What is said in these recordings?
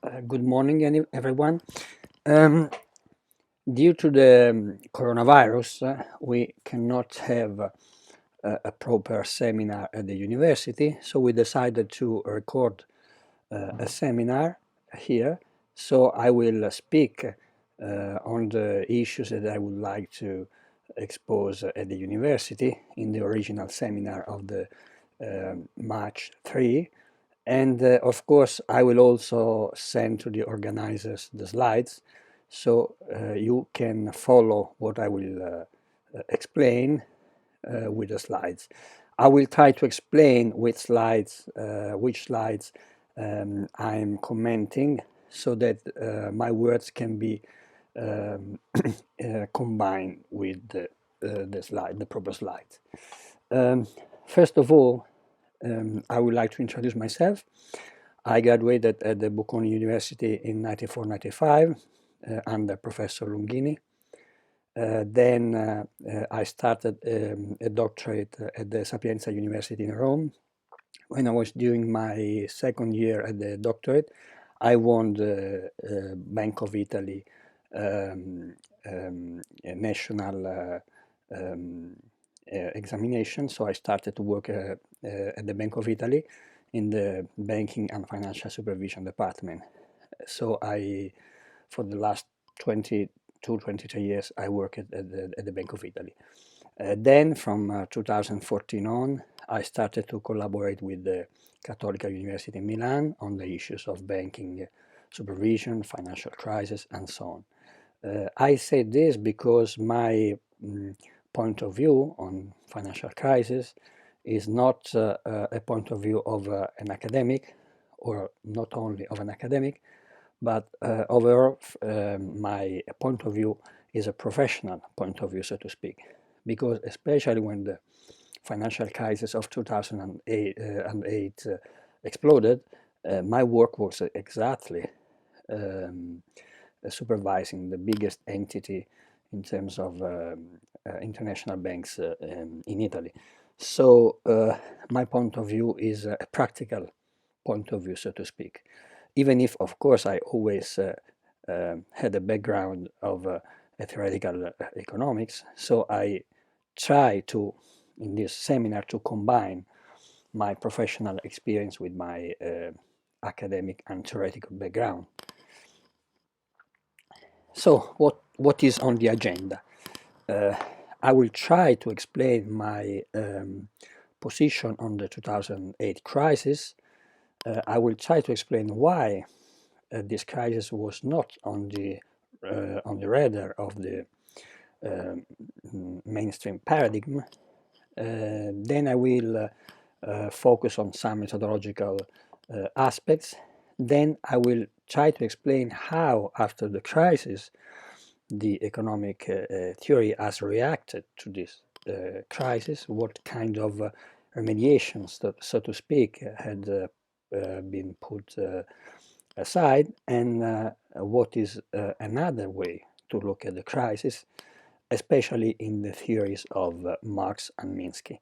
Good morning, everyone. Um, Due to the coronavirus, we cannot have a proper seminar at the university, so we decided to record a seminar here. So I will speak on the issues that I would like to expose at the university in the original seminar of the March 3. And of course, I will also send to the organizers the slides, so you can follow what I will explain with the slides. I will try to explain which slides I'm commenting, so that my words can be combined with the proper slides. First of all, I would like to introduce myself. I graduated at the Bocconi University in 94-95 under Professor Lunghini. Then I started a doctorate at the Sapienza University in Rome. When I was doing my second year at the doctorate, I won the Bank of Italy national examination. So I started to work at the Bank of Italy in the banking and financial supervision department. So for the last 23 years, I worked at the Bank of Italy. Then from 2014 on, I started to collaborate with the Cattolica University in Milan on the issues of banking supervision, financial crisis, and so on. I say this because my point of view on financial crisis is not a point of view of an academic, or not only of an academic, but overall my point of view is a professional point of view, so to speak, because especially when the financial crisis of 2008 exploded, my work was exactly supervising the biggest entity in terms of international banks in Italy. So my point of view is a practical point of view, so to speak, even if, of course, I always had a background of theoretical economics. So I try to, in this seminar, to combine my professional experience with my academic and theoretical background. So what is on the agenda? I will try to explain my position on the 2008 crisis. I will try to explain why this crisis was not on the radar of the mainstream paradigm. Then I will focus on some methodological aspects. Then I will try to explain how, after the crisis, the economic theory has reacted to this crisis, what kind of remediations, so to speak, had been put aside, and what is another way to look at the crisis, especially in the theories of Marx and Minsky.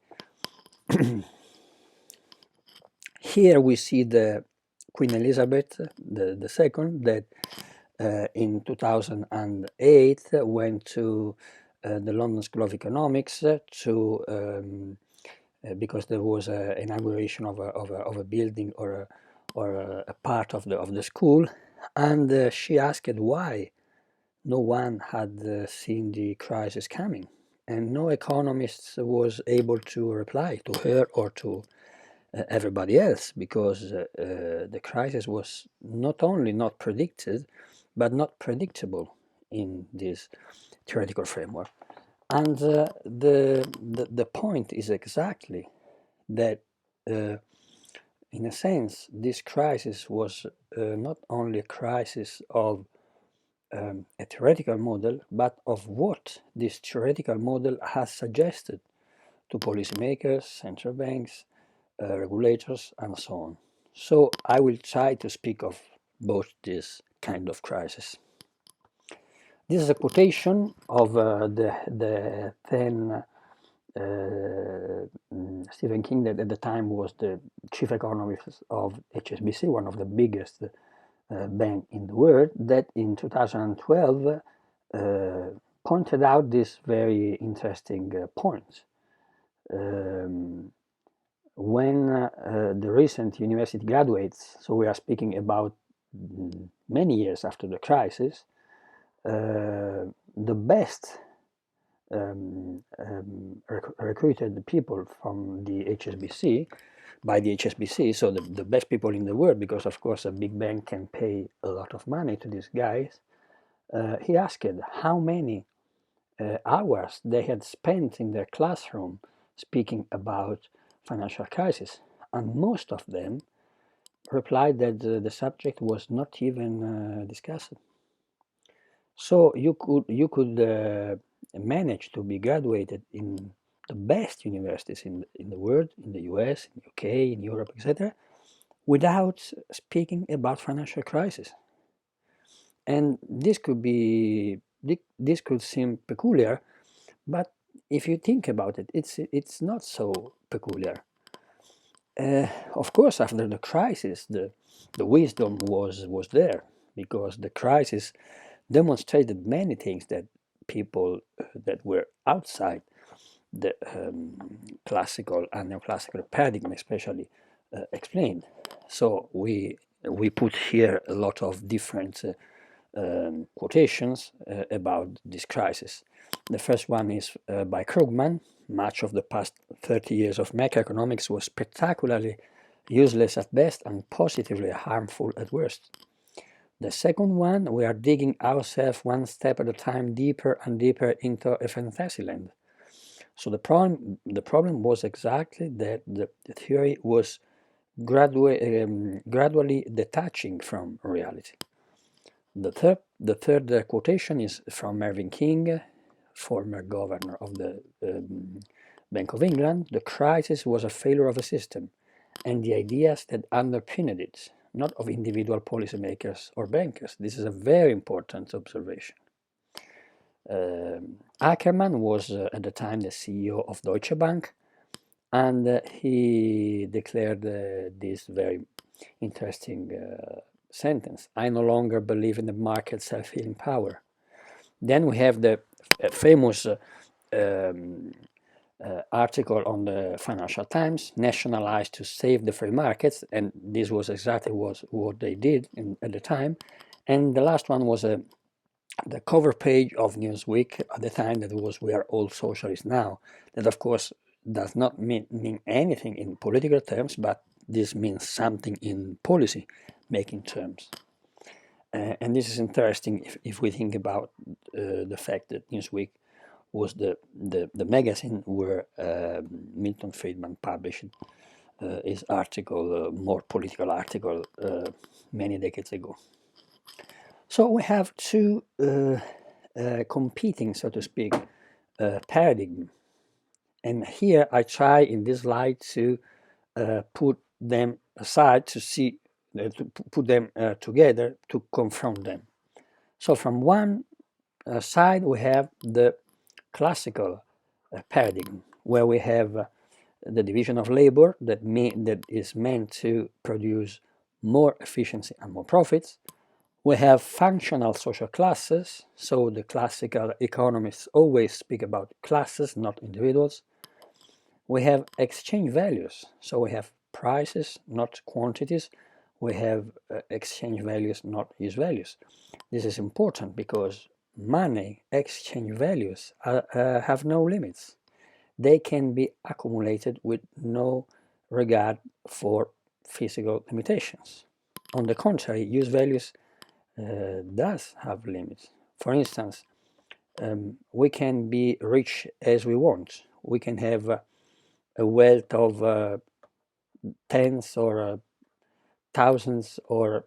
Here we see the Queen Elizabeth the second, that in 2008 went to the London School of Economics because there was an inauguration of a building or a part of the school, and she asked why no one had seen the crisis coming, and no economist was able to reply to her or to everybody else, because the crisis was not only not predicted, but not predictable in this theoretical framework. And the point is exactly that, in a sense, this crisis was not only a crisis of a theoretical model, but of what this theoretical model has suggested to policymakers, central banks, regulators, and so on. So I will try to speak of both these kind of crises. This is a quotation of the then Stephen King, that at the time was the chief economist of HSBC, one of the biggest bank in the world, that in 2012 pointed out this very interesting point. When the recent university graduates, so we are speaking about many years after the crisis, the best recruited people from the HSBC, by the HSBC, so the best people in the world, because of course a big bank can pay a lot of money to these guys. He asked how many hours they had spent in their classroom speaking about financial crisis, and most of them replied that the subject was not even discussed. So you could manage to be graduated in the best universities in the world, in the US, in UK, in Europe, etc., without speaking about financial crisis. And this could seem peculiar, but if you think about it, it's not so peculiar. Of course, after the crisis, the wisdom was there, because the crisis demonstrated many things that people that were outside the classical and neoclassical paradigm especially explained. So we put here a lot of different quotations about this crisis. The first one is by Krugman. Much of the past 30 years of macroeconomics was spectacularly useless at best and positively harmful at worst. The second one, we are digging ourselves one step at a time deeper and deeper into a fantasy land. So the problem was exactly that the theory was gradually detaching from reality. The third quotation is from Mervyn King, former governor of the Bank of England. The crisis was a failure of a system and the ideas that underpinned it, not of individual policymakers or bankers. This is a very important observation. Ackerman was at the time the CEO of Deutsche Bank, and he declared this very interesting sentence: "I no longer believe in the market self-healing power." Then we have the famous article on the Financial Times, "Nationalized to save the free markets," and this was exactly what they did at the time. And the last one was the cover page of Newsweek at the time, that was "We are all socialists now." That of course does not mean anything in political terms, but this means something in policy making terms. And this is interesting if we think about the fact that Newsweek was the magazine where Milton Friedman published his article, more political article, many decades ago. So we have two competing, so to speak, paradigm. And here I try in this slide to put them aside to see, to put them together to confront them. So from one side we have the classical paradigm, where we have the division of labor that is meant to produce more efficiency and more profits. We have functional social classes, so the classical economists always speak about classes, not individuals. We have exchange values, so we have prices, not quantities. We have exchange values, not use values. This is important because money exchange values have no limits. They can be accumulated with no regard for physical limitations. On the contrary, use values does have limits. For instance, we can be rich as we want. We can have a wealth of tens or thousands or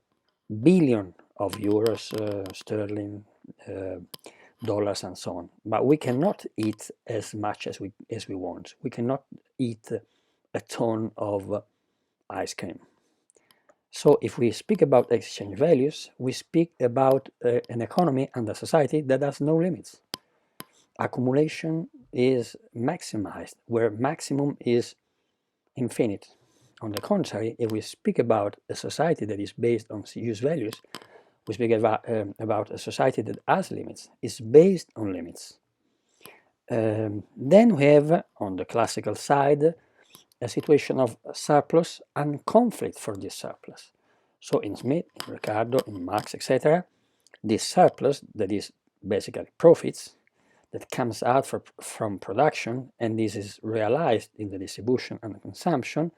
billion of euros, sterling, dollars, and so on. But we cannot eat as much as we want. We cannot eat a ton of ice cream. So if we speak about exchange values, we speak about an economy and a society that has no limits. Accumulation is maximized, where maximum is infinite. On the contrary, if we speak about a society that is based on use values, we speak about a society that has limits, is based on limits. Then we have, on the classical side, a situation of surplus and conflict for this surplus. So in Smith, in Ricardo, in Marx, etc., this surplus, that is basically profits, that comes out from production, and this is realized in the distribution and consumption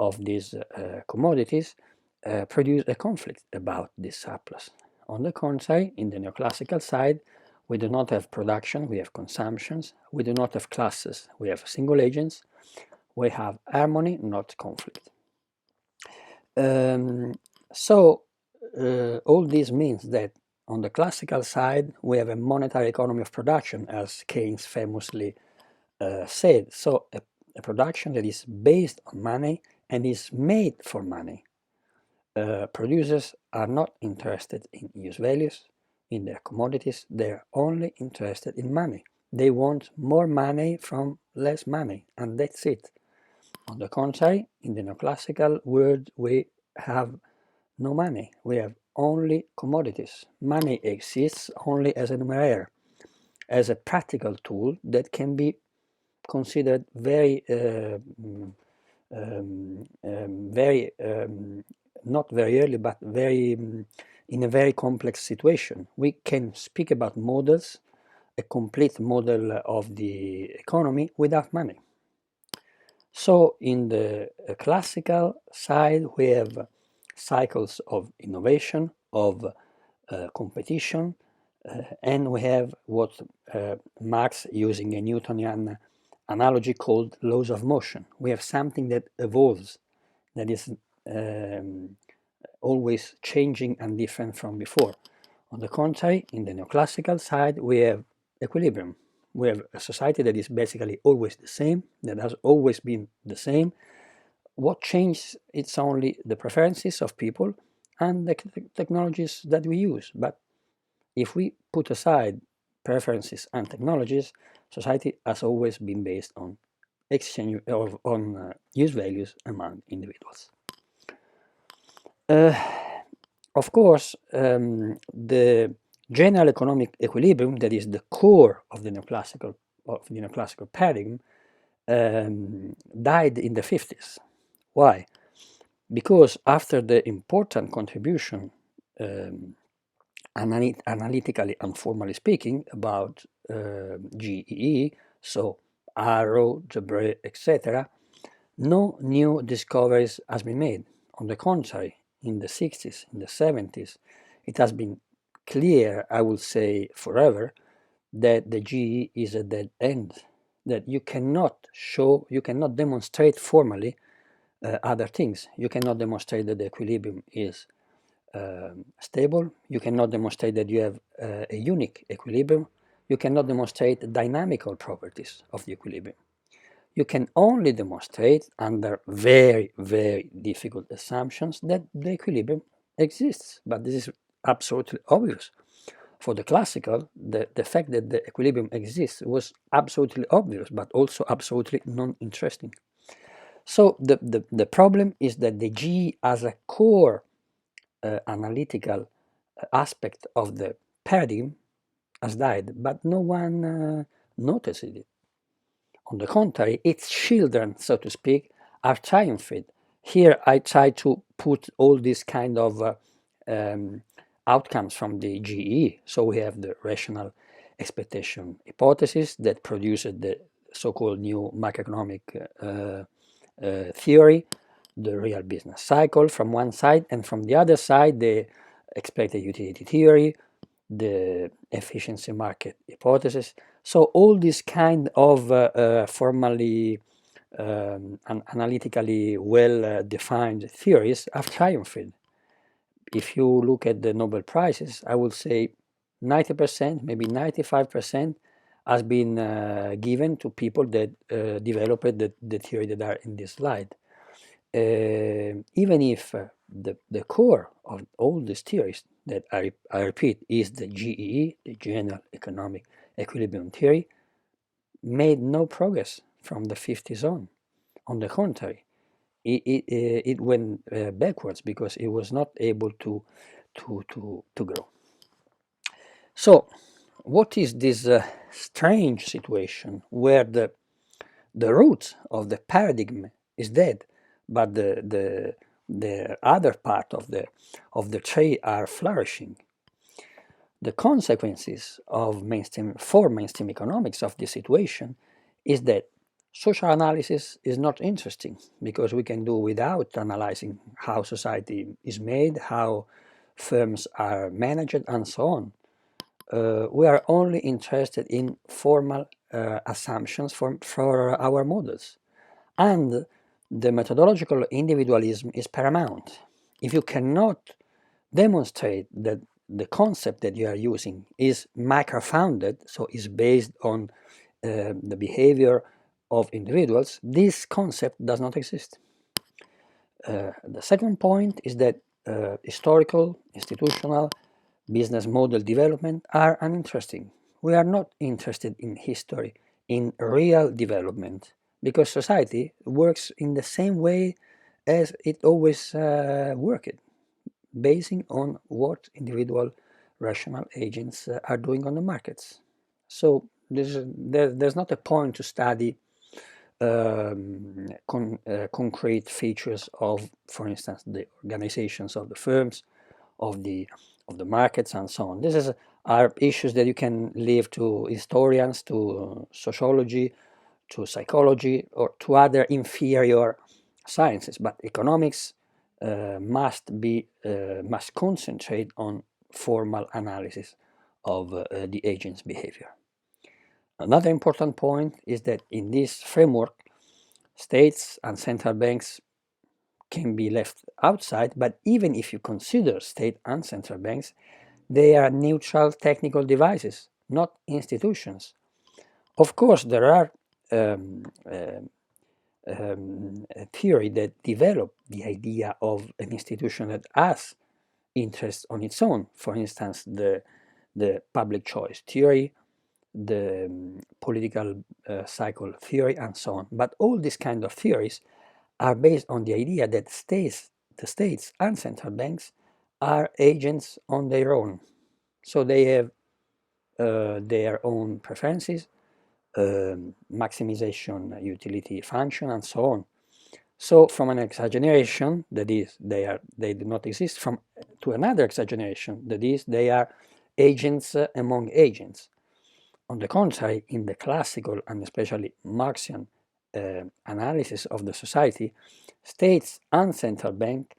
of these commodities, produce a conflict about this surplus. On the contrary, in the neoclassical side, we do not have production, we have consumptions. We do not have classes, we have single agents. We have harmony, not conflict. So all this means that on the classical side, we have a monetary economy of production, as Keynes famously said. So a production that is based on money and is made for money. Producers are not interested in use values, in their commodities. They're only interested in money. They want more money from less money, and that's it. On the contrary, in the neoclassical world, we have no money. We have only commodities. Money exists only as a numeraire, as a practical tool that can be considered not very early, but in a very complex situation. We can speak about models, a complete model of the economy without money. So in the classical side, we have cycles of innovation, of competition, and we have what Marx, using a Newtonian analogy, called laws of motion. We have something that evolves, that is always changing and different from before. On the contrary, in the neoclassical side, we have equilibrium. We have a society that is basically always the same, that has always been the same. What changes, it's only the preferences of people and the technologies that we use. But if we put aside preferences and technologies, society has always been based on exchange on use values among individuals. Of course, the general economic equilibrium, that is the core of the neoclassical paradigm, died in the 50s. Why? Because after the important contribution, analytically and formally speaking, about GEE, so Arrow, Debré, etc., no new discoveries has been made. On the contrary, in the 60s, in the 70s, it has been clear, I would say forever, that the GE is a dead end, that you cannot demonstrate formally other things. You cannot demonstrate that the equilibrium is stable. You cannot demonstrate that you have a unique equilibrium. You cannot demonstrate dynamical properties of the equilibrium. You can only demonstrate, under very, very difficult assumptions, that the equilibrium exists. But this is absolutely obvious. For the classical, the fact that the equilibrium exists was absolutely obvious, but also absolutely non-interesting. So the problem is that the GE as a core analytical aspect of the paradigm has died, but no one noticed it. On the contrary, its children, so to speak, are triumphant. Here I try to put all these kind of outcomes from the GE. So we have the rational expectation hypothesis that produced the so-called new macroeconomic theory, the real business cycle from one side, and from the other side, the expected utility theory, the efficiency market hypothesis. So all these kind of formally and analytically well-defined theories have triumphed. If you look at the Nobel Prizes, I would say 90%, maybe 95% has been given to people that developed the theory that are in this slide. Even if the core of all these theories that I repeat is the GEE, the General Economic Equilibrium Theory, made no progress from the 50s on. On the contrary, it went backwards because it was not able to grow. So, what is this strange situation where the root of the paradigm is dead, but the other part of the tree are flourishing? The consequences of mainstream economics of this situation is that social analysis is not interesting because we can do without analyzing how society is made, how firms are managed, and so on. We are only interested in formal assumptions for our models. And the methodological individualism is paramount. If you cannot demonstrate that the concept that you are using is micro-founded, so is based on the behavior of individuals, this concept does not exist. The second point is that historical, institutional, business model development are uninteresting. We are not interested in history, in real development, because society works in the same way as it always worked, basing on what individual rational agents are doing on the markets. So there's not a point to study concrete features of, for instance, the organizations of the firms, of the markets, and so on. These are issues that you can leave to historians, to sociology, to psychology, or to other inferior sciences. But economics must concentrate on formal analysis of the agent's behavior. Another important point is that in this framework, states and central banks can be left outside, but even if you consider state and central banks, they are neutral technical devices, not institutions. Of course, there are a theory that develop the idea of an institution that has interest on its own. For instance, the public choice theory, the political cycle theory, and so on. But all these kind of theories are based on the idea that the states and central banks are agents on their own. So they have their own preferences, maximization utility function, and so on. So from an exageration, that is, they do not exist, to another exageration, that is, they are agents among agents. On the contrary, in the classical and especially Marxian analysis of the society, states and central bank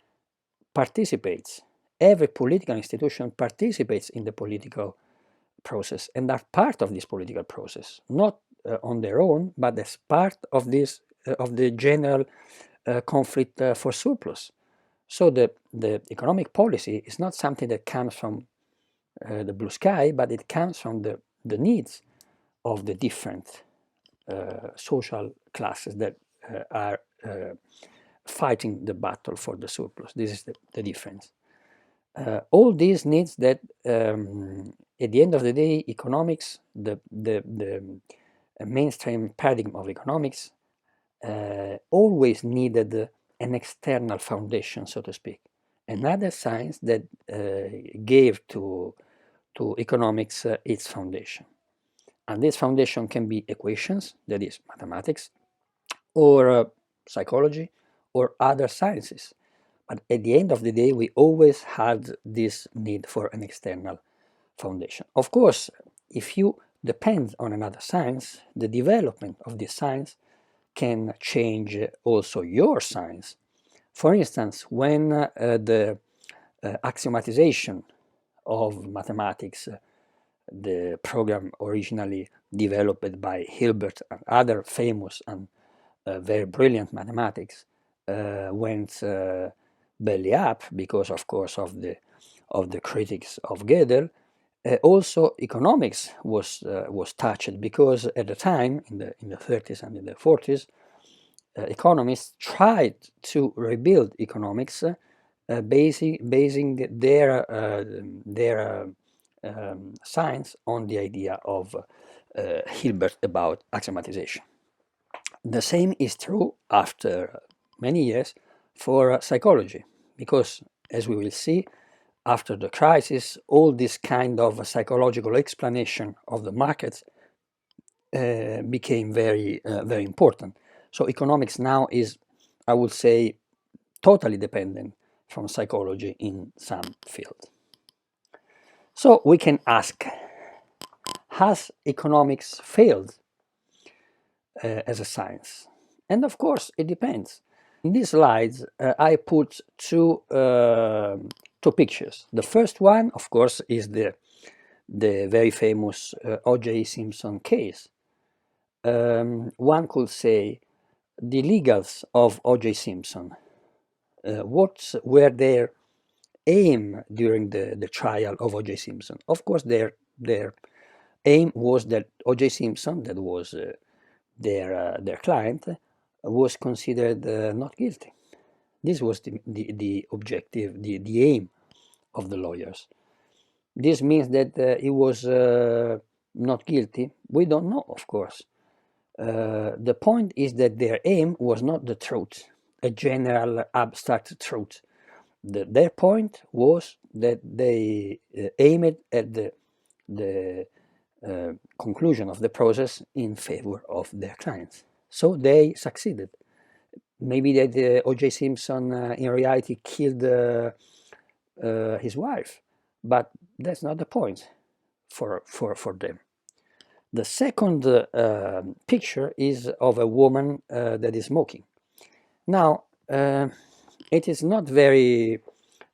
participates. Every political institution participates in the political process and are part of this political process, not on their own, but as part of this of the general conflict for surplus. So the economic policy is not something that comes from the blue sky, but it comes from the needs of the different social classes that are fighting the battle for the surplus. This is the difference. All these needs that, at the end of the day, economics, the mainstream paradigm of economics, always needed an external foundation, so to speak, another science that gave to economics its foundation. And this foundation can be equations, that is, mathematics, or psychology, or other sciences. But at the end of the day, we always had this need for an external foundation. Of course, if you depend on another science, the development of this science can change also your science. For instance, when the axiomatization of mathematics, the program originally developed by Hilbert and other famous and very brilliant mathematics, went belly up because, of course, of the critics of Gödel. Also, economics was touched because at the time, in the 30s and in the 40s, economists tried to rebuild economics, basing their science on the idea of Hilbert about axiomatization. The same is true after many years for psychology, because as we will see, after the crisis, all this kind of psychological explanation of the markets became very important. So economics now is, I would say, totally dependent from psychology in some field. So we can ask, has economics failed as a science? And of course, it depends. In these slides, I put two pictures. The first one, of course, is the very famous O.J. Simpson case. One could say the legals of O.J. Simpson, what were their aim during the trial of O.J. Simpson? Of course, their aim was that O.J. Simpson, that was their client, was considered not guilty. This was the objective, the aim of the lawyers. This means that he was not guilty. We don't know, of course. The point is that their aim was not the truth, a general abstract truth. Their point was that they aimed at the conclusion of the process in favor of their clients. So they succeeded. Maybe that O.J. Simpson in reality killed his wife, but that's not the point for them. The second picture is of a woman that is smoking. Now, it is not very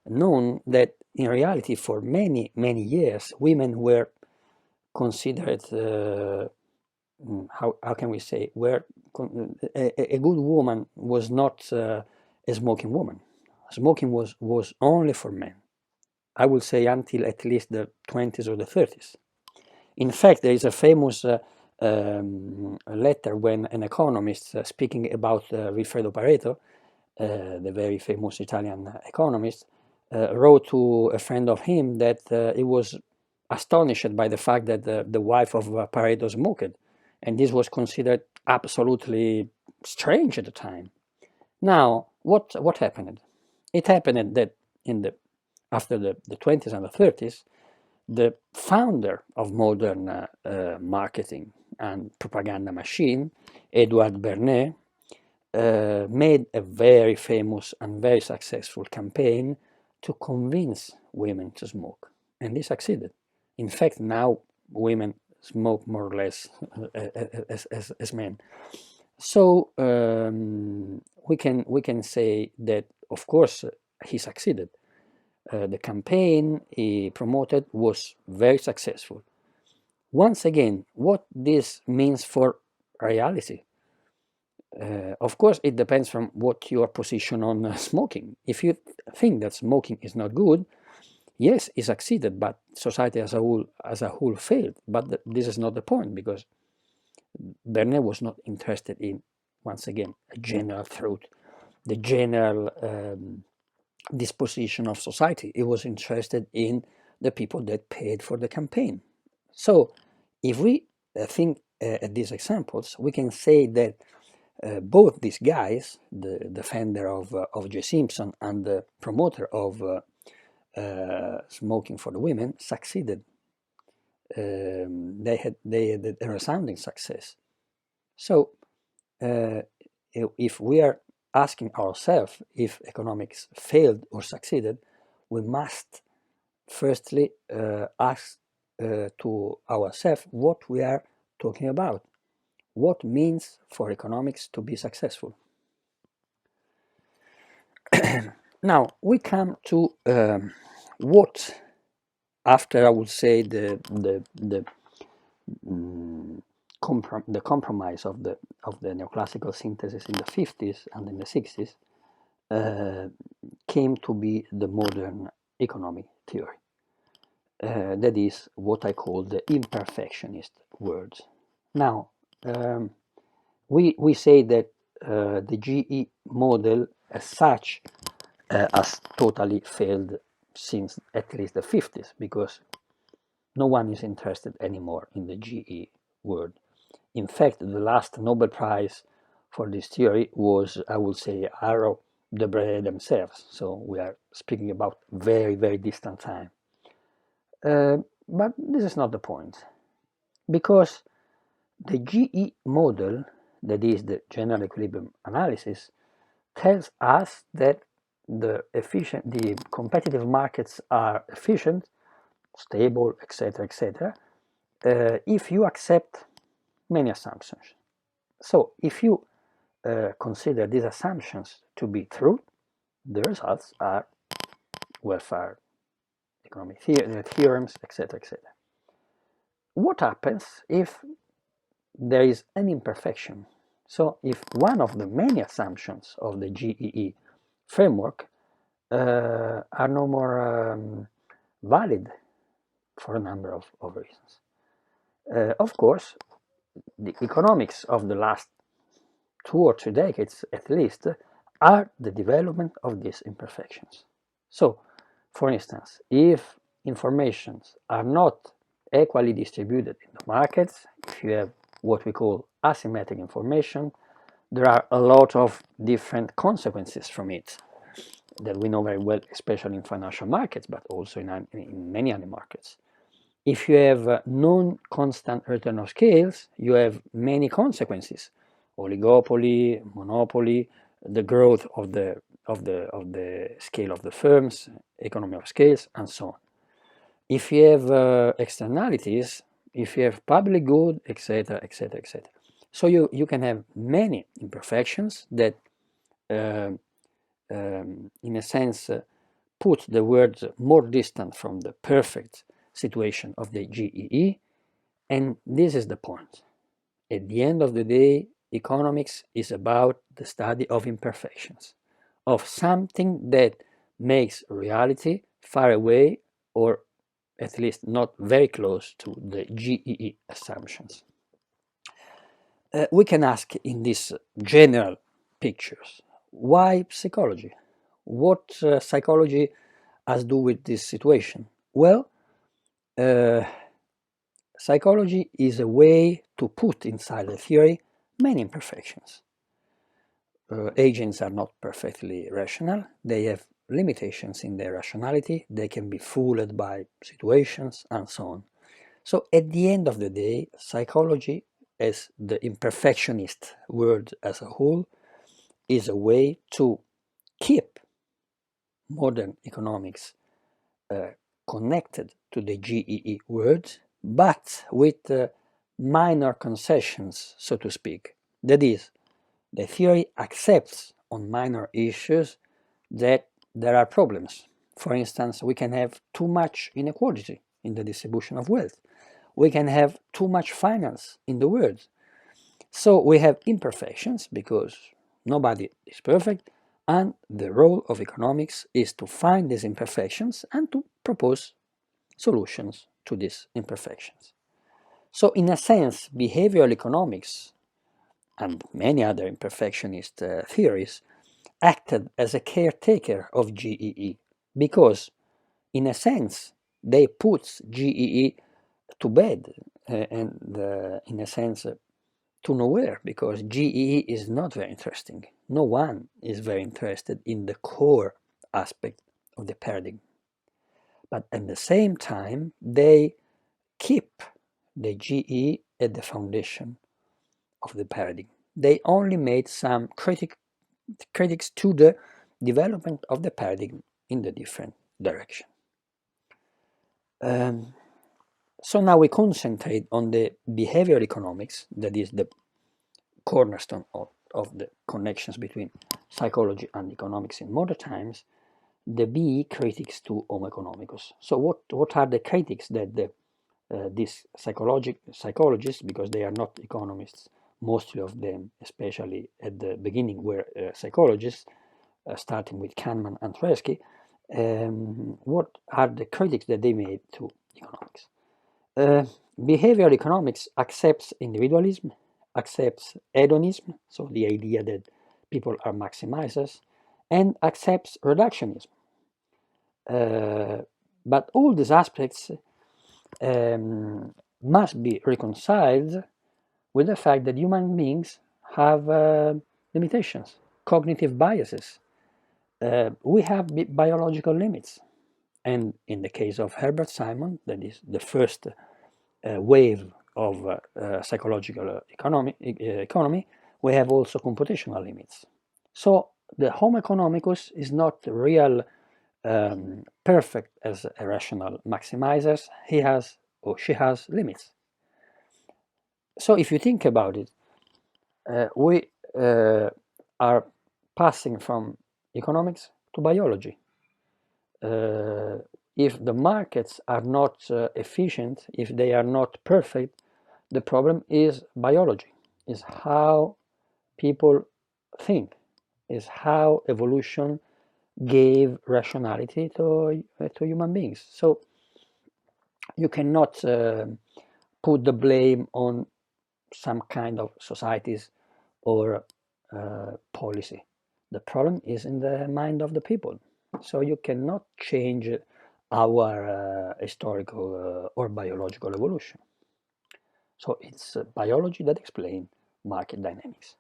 known that in reality for many years women were considered, how can we say, a good woman was not a smoking woman. Smoking was only for men, I would say, until at least the 20s or the 30s. In fact, there is a famous letter when an economist speaking about Vilfredo Pareto, the very famous Italian economist, wrote to a friend of him that he was astonished by the fact that the wife of Pareto smoked, and this was considered absolutely strange at the time. Now, what happened? It happened that after the 20s and the 30s, the founder of modern marketing and propaganda machine, Edouard Bernays, made a very famous and very successful campaign to convince women to smoke, and he succeeded. In fact, now women smoke more or less as men. So we can say that, of course, he succeeded. The campaign he promoted was very successful. Once again, what this means for reality? Of course, it depends from what your position on smoking. If you think that smoking is not good, yes, he succeeded, but society as a whole failed. But this is not the point, because Bernays was not interested in, once again, a general truth, the general disposition of society. He was interested in the people that paid for the campaign. So if we think at these examples, we can say that both these guys, the defender of J. Simpson and the promoter of smoking for the women, succeeded. They had a resounding success. So if we are asking ourselves if economics failed or succeeded, we must firstly ask to ourselves what we are talking about. What means for economics to be successful? Now we come to what, after I would say the compromise of the neoclassical synthesis in the 50s and in the 60s, came to be the modern economic theory. That is what I call the imperfectionist world. Now, we say that the GE model as such has totally failed since at least the 50s, because no one is interested anymore in the GE world. In fact, the last Nobel Prize for this theory was, I would say, Arrow Debré themselves. So we are speaking about very, very distant time. But this is not the point, because the GE model, that is the general equilibrium analysis, tells us that the competitive markets are efficient, stable, etc., if you accept many assumptions. So if you consider these assumptions to be true, the results are welfare economic theorems, etc. What happens if there is an imperfection? So if one of the many assumptions of the GEE framework are no more valid for a number of reasons. Of course, the economics of the last 2 or 3 decades at least are the development of these imperfections. So, for instance, if informations are not equally distributed in the markets, if you have what we call asymmetric information, there are a lot of different consequences from it that we know very well, especially in financial markets, but also in many other markets. If you have non-constant return of scales, you have many consequences: oligopoly, monopoly, the growth of the scale of the firms, economy of scales, and so on. If you have externalities, if you have public good, etc., so you can have many imperfections that, in a sense, put the world more distant from the perfect situation of the GEE, and this is the point. At the end of the day, economics is about the study of imperfections, of something that makes reality far away, or at least not very close to the GEE assumptions. We can ask in these general pictures, why psychology? What psychology has to do with this situation? Well, psychology is a way to put inside the theory many imperfections. Agents are not perfectly rational. They have limitations in their rationality. They can be fooled by situations and so on. So at the end of the day, psychology, as the imperfectionist word as a whole, is a way to keep modern economics connected to the GEE words, but with minor concessions, so to speak. That is, the theory accepts on minor issues that there are problems. For instance, we can have too much inequality in the distribution of wealth. We can have too much finance in the world. So we have imperfections because nobody is perfect, and the role of economics is to find these imperfections and to propose solutions to these imperfections. So in a sense, behavioral economics and many other imperfectionist theories acted as a caretaker of GEE, because in a sense they put GEE to bed and in a sense to nowhere, because GEE is not very interesting. No one is very interested in the core aspect of the paradigm. But at the same time, they keep the GE at the foundation of the paradigm. They only made some critics to the development of the paradigm in the different direction. So now we concentrate on the behavioral economics, that is the cornerstone of the connections between psychology and economics in modern times, the BE critics to Homo economicus. So what are the critics that these psychologists, because they are not economists, mostly of them, especially at the beginning, were psychologists, starting with Kahneman and Tversky, what are the critics that they made to economics? Behavioral economics accepts individualism, accepts hedonism, so the idea that people are maximizers, and accepts reductionism. But all these aspects must be reconciled with the fact that human beings have limitations, cognitive biases. We have biological limits. And in the case of Herbert Simon, that is the first wave of psychological economy, we have also computational limits. So the Homo economicus is not real perfect as a rational maximizers. He has or she has limits. So if you think about it, we are passing from economics to biology. If the markets are not efficient, if they are not perfect, the problem is biology, is how people think, is how evolution gave rationality to human beings. So you cannot put the blame on some kind of societies or policy. The problem is in the mind of the people. So you cannot change our historical or biological evolution. So it's biology that explains market dynamics.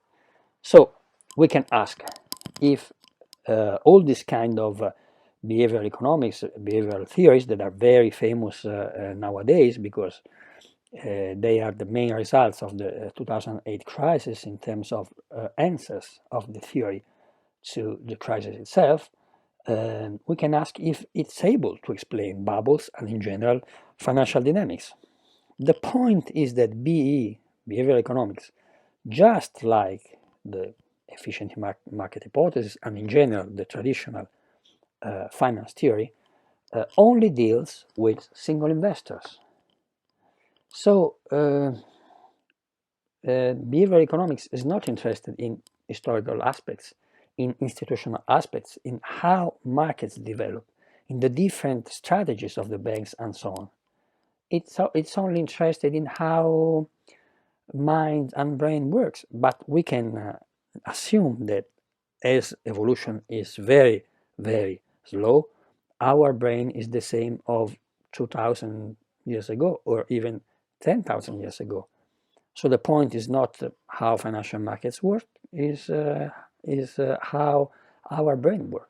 So we can ask if all this kind of behavioral economics, behavioral theories that are very famous nowadays because they are the main results of the 2008 crisis in terms of answers of the theory to the crisis itself, we can ask if it's able to explain bubbles and in general financial dynamics. The point is that BE, behavioral economics, just like the efficient market hypothesis and in general the traditional finance theory, only deals with single investors. So behavioral economics is not interested in historical aspects, in institutional aspects, in how markets develop, in the different strategies of the banks and so on. It's only interested in how mind and brain works, but we can assume that as evolution is very, very slow, our brain is the same of 2000 years ago or even 10,000 years ago. So the point is not how financial markets work, is how our brain works.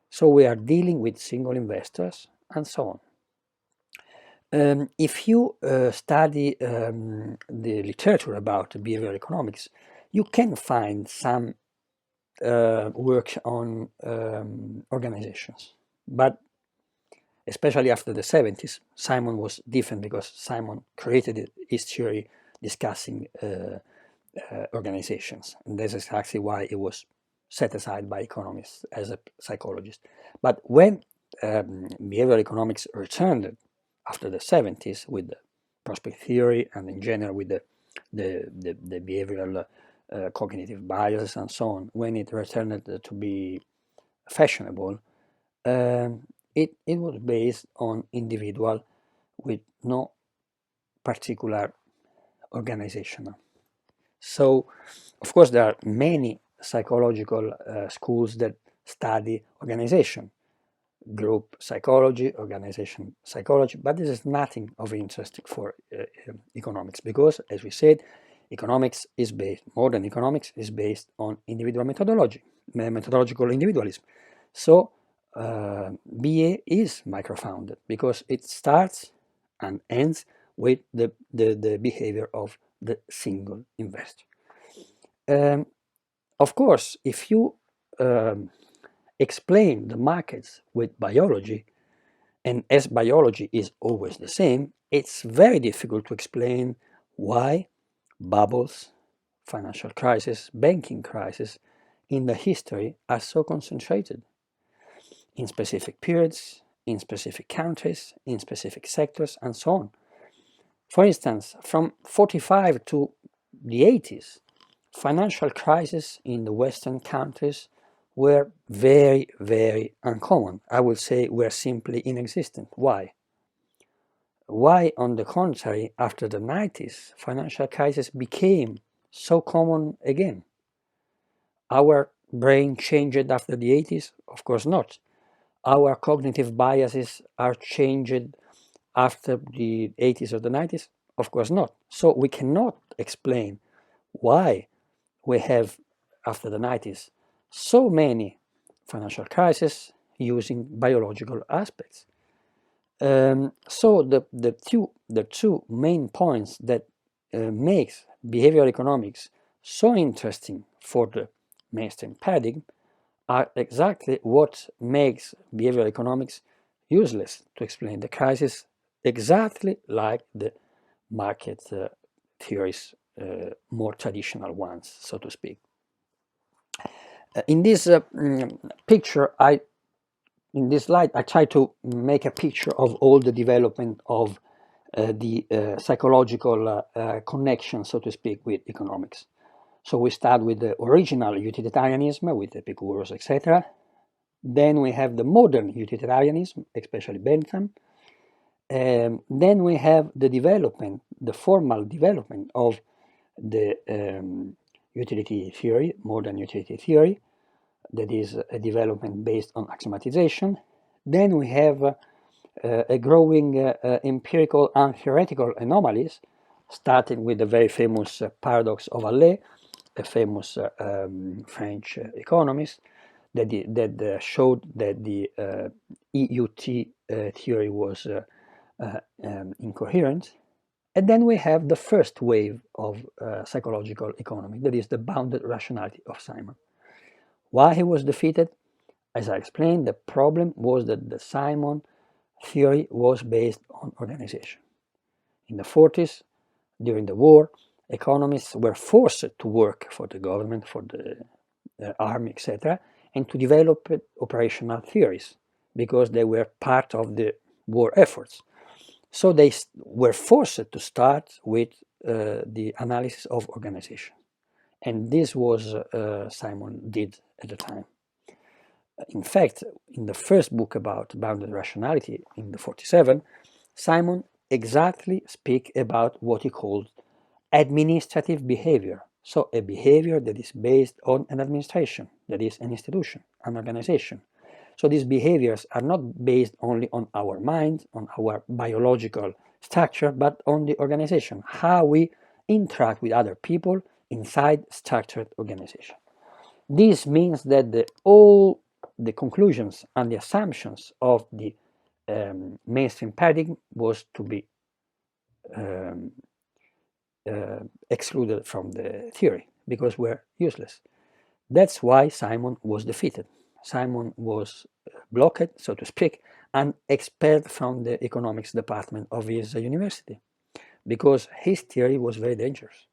So we are dealing with single investors and so on. If you study the literature about behavioral economics, you can find some work on organizations. But especially after the 70s, Simon was different because Simon created his theory discussing organizations. And this is actually why it was set aside by economists as a psychologist. But when behavioral economics returned after the 70s with the prospect theory and in general with the behavioral cognitive biases and so on, when it returned to be fashionable, it was based on individual with no particular organizational. So, of course, there are many psychological schools that study organization, group psychology, organization psychology, but this is nothing of interest for economics because, as we said, economics is based, modern economics is based on individual methodology, methodological individualism. So BA is micro-founded because it starts and ends with the behavior of the single investor. Of course, if you explain the markets with biology, and as biology is always the same, it's very difficult to explain why bubbles, financial crisis, banking crisis in the history are so concentrated in specific periods, in specific countries, in specific sectors, and so on. For instance, from 45 to the 80s, financial crises in the Western countries were very, very uncommon. I would say were simply inexistent. Why? Why, on the contrary, after the 90s, financial crises became so common again? Our brain changed after the 80s? Of course not. Our cognitive biases are changed after the 80s or the 90s? Of course not. So we cannot explain why we have, after the 90s, so many financial crises using biological aspects. So the two main points that makes behavioral economics so interesting for the mainstream paradigm are exactly what makes behavioral economics useless to explain the crisis, exactly like the market theories, more traditional ones, so to speak. In this picture, in this slide, I try to make a picture of all the development of the psychological connection, so to speak, with economics. So we start with the original utilitarianism, with Epicurus, etc. Then we have the modern utilitarianism, especially Bentham. Then we have the development, the formal development of the utility theory, modern utility theory, that is a development based on axiomatization. Then we have a growing empirical and theoretical anomalies, starting with the very famous paradox of Allais, a famous French economist, that showed that the EUT theory was incoherent. And then we have the first wave of psychological economy, that is the bounded rationality of Simon. Why he was defeated? As I explained, the problem was that the Simon theory was based on organization. In the 40s, during the war, economists were forced to work for the government, for the army, etc., and to develop operational theories because they were part of the war efforts. So they were forced to start with the analysis of organization. And this was Simon did at the time. In fact, in the first book about bounded rationality in the 47, Simon exactly speak about what he called administrative behavior. So a behavior that is based on an administration, that is an institution, an organization. So these behaviors are not based only on our mind, on our biological structure, but on the organization, how we interact with other people inside structured organization. This means that all the conclusions and the assumptions of the mainstream paradigm was to be excluded from the theory because we're useless. That's why Simon was defeated. Simon was blocked, so to speak, and expelled from the economics department of his university because his theory was very dangerous.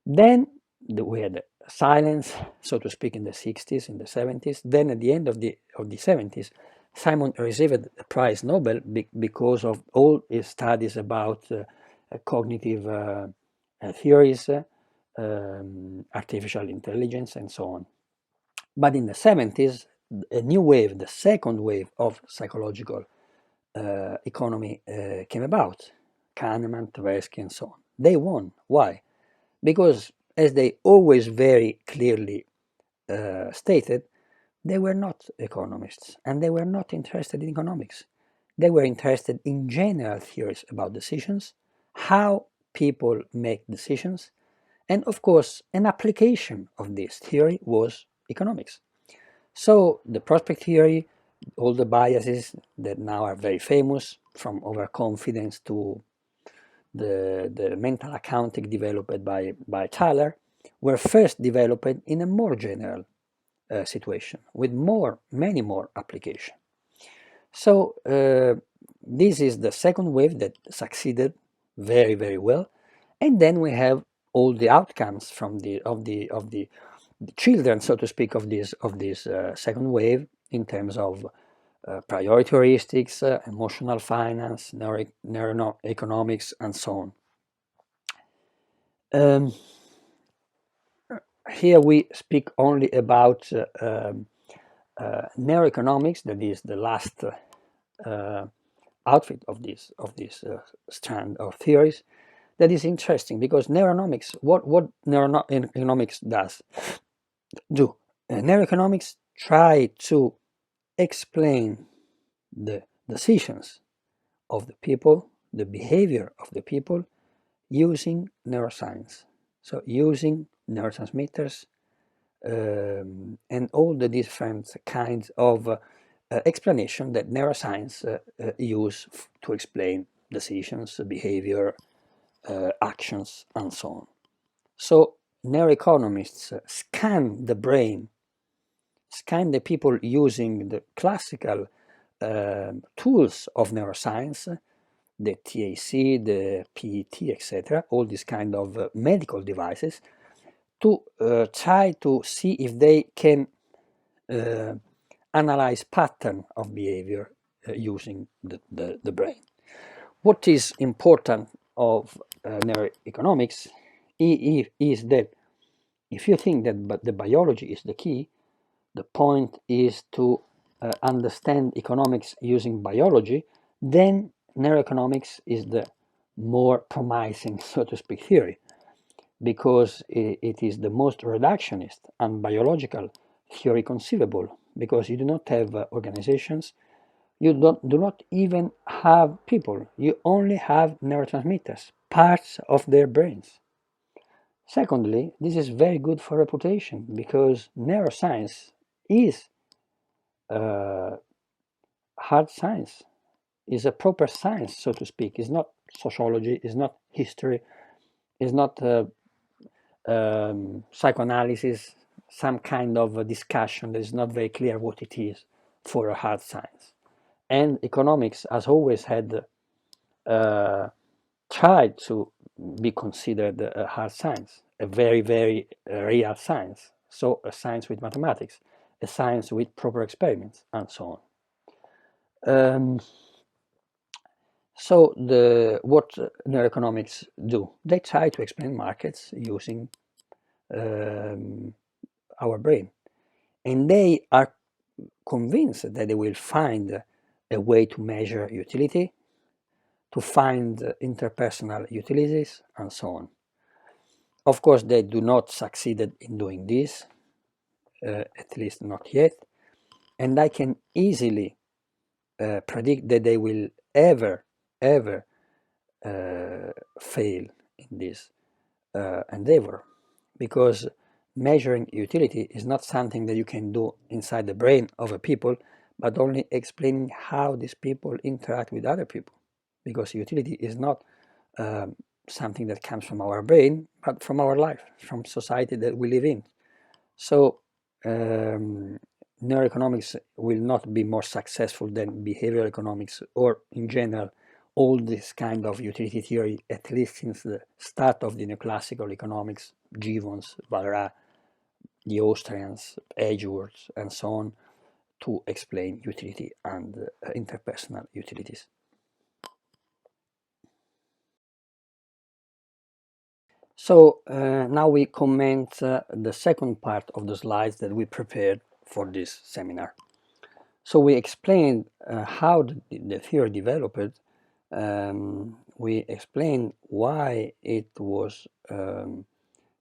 Then we had silence, so to speak, in the 60s, in the 70s. Then at the end of the 70s, Simon received a prize Nobel because of all his studies about cognitive theories, artificial intelligence, and so on. But in the 70s, a new wave, the second wave of psychological economy came about. Kahneman, Tversky, and so on. They won. Why? Because, as they always very clearly stated, they were not economists and they were not interested in economics. They were interested in general theories about decisions, how people make decisions, and of course, an application of this theory was economics. So the prospect theory, all the biases that now are very famous, from overconfidence to the mental accounting developed by Thaler, were first developed in a more general situation with many more applications. So this is the second wave that succeeded very, very well, and then we have all the outcomes from the children, so to speak, of this second wave in terms of priority heuristics, emotional finance, neuroeconomics, and so on. Here we speak only about neuroeconomics, that is the last outfit of this strand of theories. That is interesting because neuroeconomics, what neuroeconomics does do? Neuroeconomics try to explain the decisions of the people, the behavior of the people, using neuroscience. So using neurotransmitters, and all the different kinds of explanation that neuroscience use to explain decisions, behavior, actions, and so on. So neuroeconomists scan the brain, scan the people using the classical tools of neuroscience, the TAC, the PET, etc., all these kind of medical devices, to try to see if they can analyze pattern of behavior using the brain. What is important of neuroeconomics is that if you think that the biology is the key, the point is to understand economics using biology, then neuroeconomics is the more promising, so to speak, theory, because it is the most reductionist and biological theory conceivable, because you do not have organizations, you do not even have people, you only have neurotransmitters, parts of their brains. Secondly, this is very good for reputation, because neuroscience is hard science, is a proper science, so to speak. It's not sociology, it's not history, it's not psychoanalysis, some kind of a discussion that is not very clear what it is for a hard science. And economics has always had tried to be considered a hard science, a very, very real science. So a science with mathematics, a science with proper experiments, and so on. So what neuroeconomics do? They try to explain markets using our brain. And they are convinced that they will find a way to measure utility, to find interpersonal utilities, and so on. Of course, they do not succeed in doing this, at least not yet, and I can easily predict that they will ever fail in this endeavor, because measuring utility is not something that you can do inside the brain of a people, but only explaining how these people interact with other people, because utility is not something that comes from our brain, but from our life, from society that we live in. So neuroeconomics will not be more successful than behavioral economics, or in general all this kind of utility theory, at least since the start of the neoclassical economics, Gibbons, Valrat, the Austrians, Edgeworth, and so on, to explain utility and interpersonal utilities. So now we comment the second part of the slides that we prepared for this seminar. So we explained how the theory developed. We explained why it was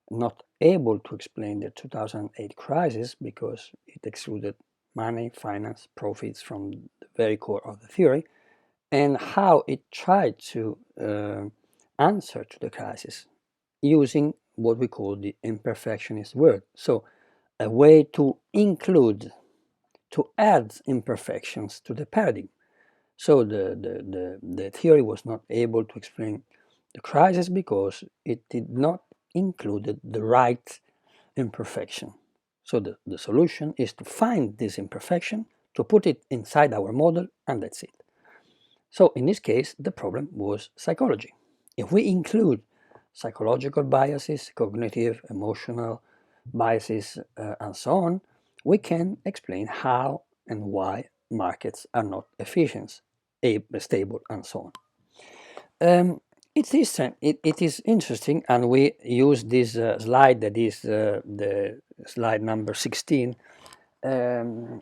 not able to explain the 2008 crisis, because it excluded money, finance, profits from the very core of the theory, and how it tried to answer to the crisis using what we call the imperfectionist word. So a way to include, to add imperfections to the paradigm. So the theory was not able to explain the crisis because it did not include the right imperfection. So the solution is to find this imperfection, to put it inside our model, and that's it. So in this case, the problem was psychology. If we include psychological biases, cognitive, emotional biases, and so on, we can explain how and why markets are not efficient, stable, and so on. It is interesting, and we use this slide, that is the slide number 16,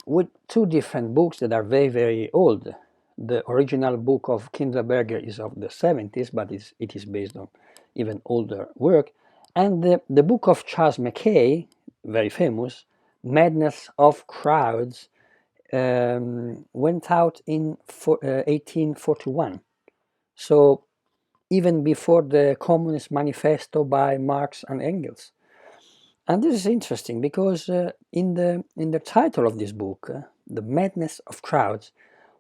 with two different books that are very, very old. The original book of Kindleberger is of the 70s, but it is based on even older work. And the book of Charles Mackay, very famous, Madness of Crowds, went out in 1841. So even before the Communist Manifesto by Marx and Engels. And this is interesting because in the title of this book, The Madness of Crowds,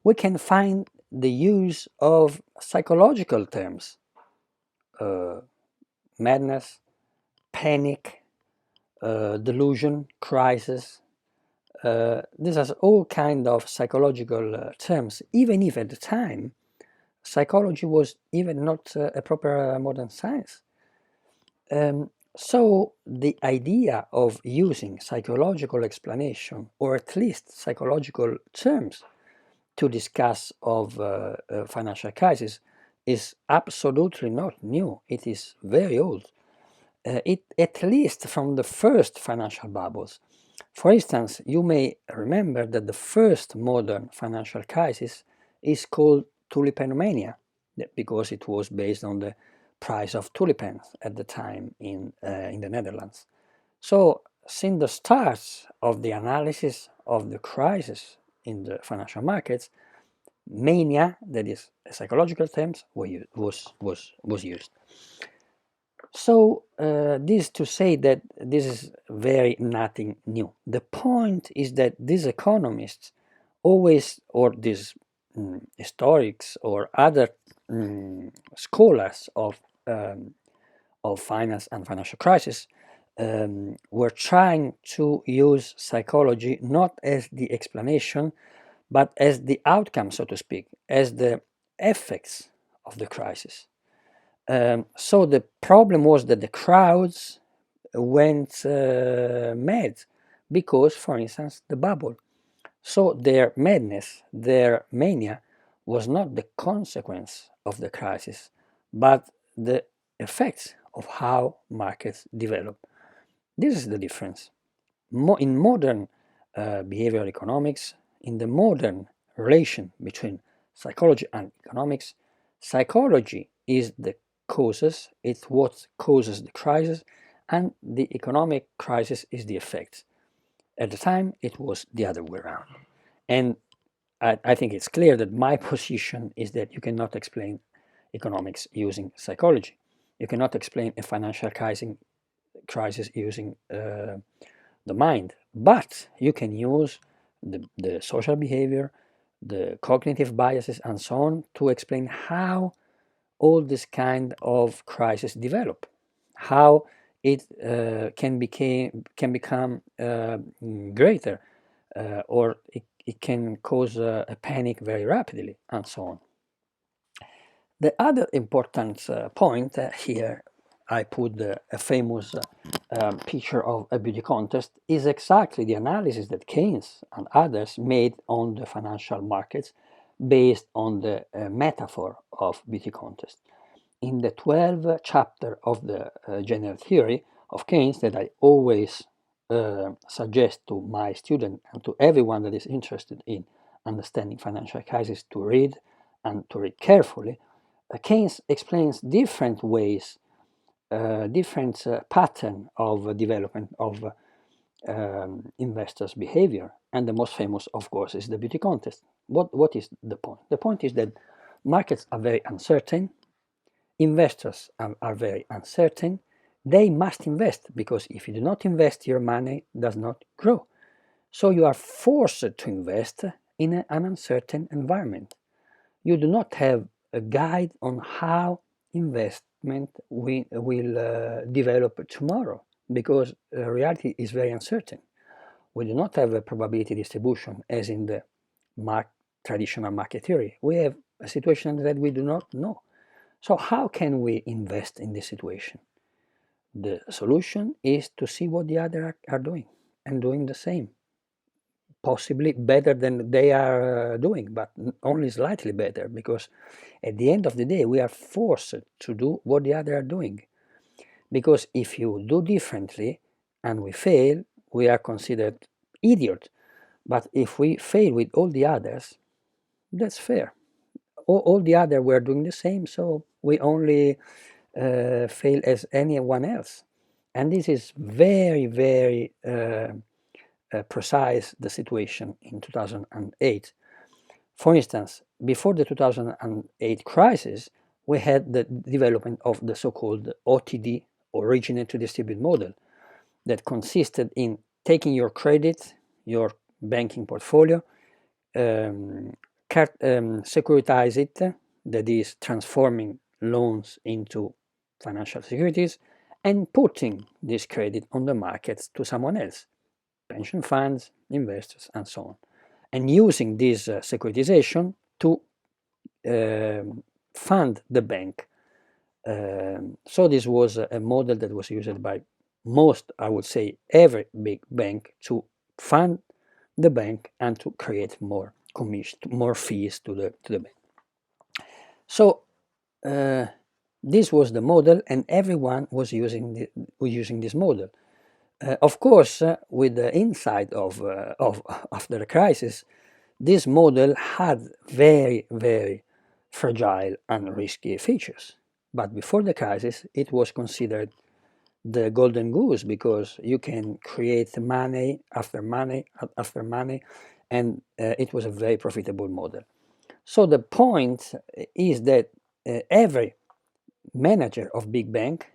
we can find the use of psychological terms, uh, madness, panic, delusion, crisis. These are all kind of psychological terms, even if at the time psychology was even not a proper modern science. So the idea of using psychological explanation, or at least psychological terms, to discuss of financial crisis is absolutely not new. It is very old. It at least from the first financial bubbles. For instance, you may remember that the first modern financial crisis is called tulipanomania, because it was based on the price of tulipans at the time in the Netherlands. So, since the start of the analysis of the crisis in the financial markets, mania, that is a psychological term, was used. So this to say that this is very nothing new. The point is that these economists always, or these historics or other scholars of finance and financial crisis were trying to use psychology not as the explanation, but as the outcome, so to speak, as the effects of the crisis. So the problem was that the crowds went mad because, for instance, the bubble. So their madness, their mania, was not the consequence of the crisis, but the effects of how markets develop. This is the difference. In modern behavioral economics, in the modern relation between psychology and economics, psychology is the causes, it's what causes the crisis, and the economic crisis is the effect. At the time, it was the other way around. And I think it's clear that my position is that you cannot explain economics using psychology. You cannot explain a financial crisis using the mind, but you can use the social behavior, the cognitive biases, and so on to explain how all this kind of crisis develop, how it can become greater, or it can cause a panic very rapidly, and so on. The other important point here, I put a famous picture of a beauty contest, is exactly the analysis that Keynes and others made on the financial markets based on the metaphor of beauty contest. In the 12th chapter of the general theory of Keynes, that I always suggest to my student and to everyone that is interested in understanding financial crisis to read, and to read carefully, Keynes explains different ways, different pattern of development of investors' behavior, and the most famous, of course, is the beauty contest. What is the point? The point is that markets are very uncertain, investors are very uncertain. They must invest, because if you do not invest, your money does not grow. So you are forced to invest in an uncertain environment. You do not have a guide on how investment will develop tomorrow, because reality is very uncertain. We do not have a probability distribution as in the traditional market theory. We have a situation that we do not know. So how can we invest in this situation? The solution is to see what the others are doing and doing the same. Possibly better than they are doing, but only slightly better, because at the end of the day, we are forced to do what the others are doing. Because if you do differently and we fail, we are considered idiot. But if we fail with all the others, that's fair. All the others were doing the same, so we only fail as anyone else. And this is very, very precise, the situation in 2008. For instance, before the 2008 crisis, we had the development of the so-called OTD, originate to distribute model. that consisted in taking your credit, your banking portfolio, securitize it, that is transforming loans into financial securities, and putting this credit on the markets to someone else, pension funds, investors, and so on, and using this securitization to fund the bank. So this was a model that was used by most, I would say, every big bank to fund the bank and to create more commission, more fees to the bank. So this was the model, and everyone was using this model. Of course, with the insight of after the crisis, this model had very, very fragile and risky features. But before the crisis, it was considered the golden goose, because you can create money after money after money, and it was a very profitable model. So the point is that every manager of big bank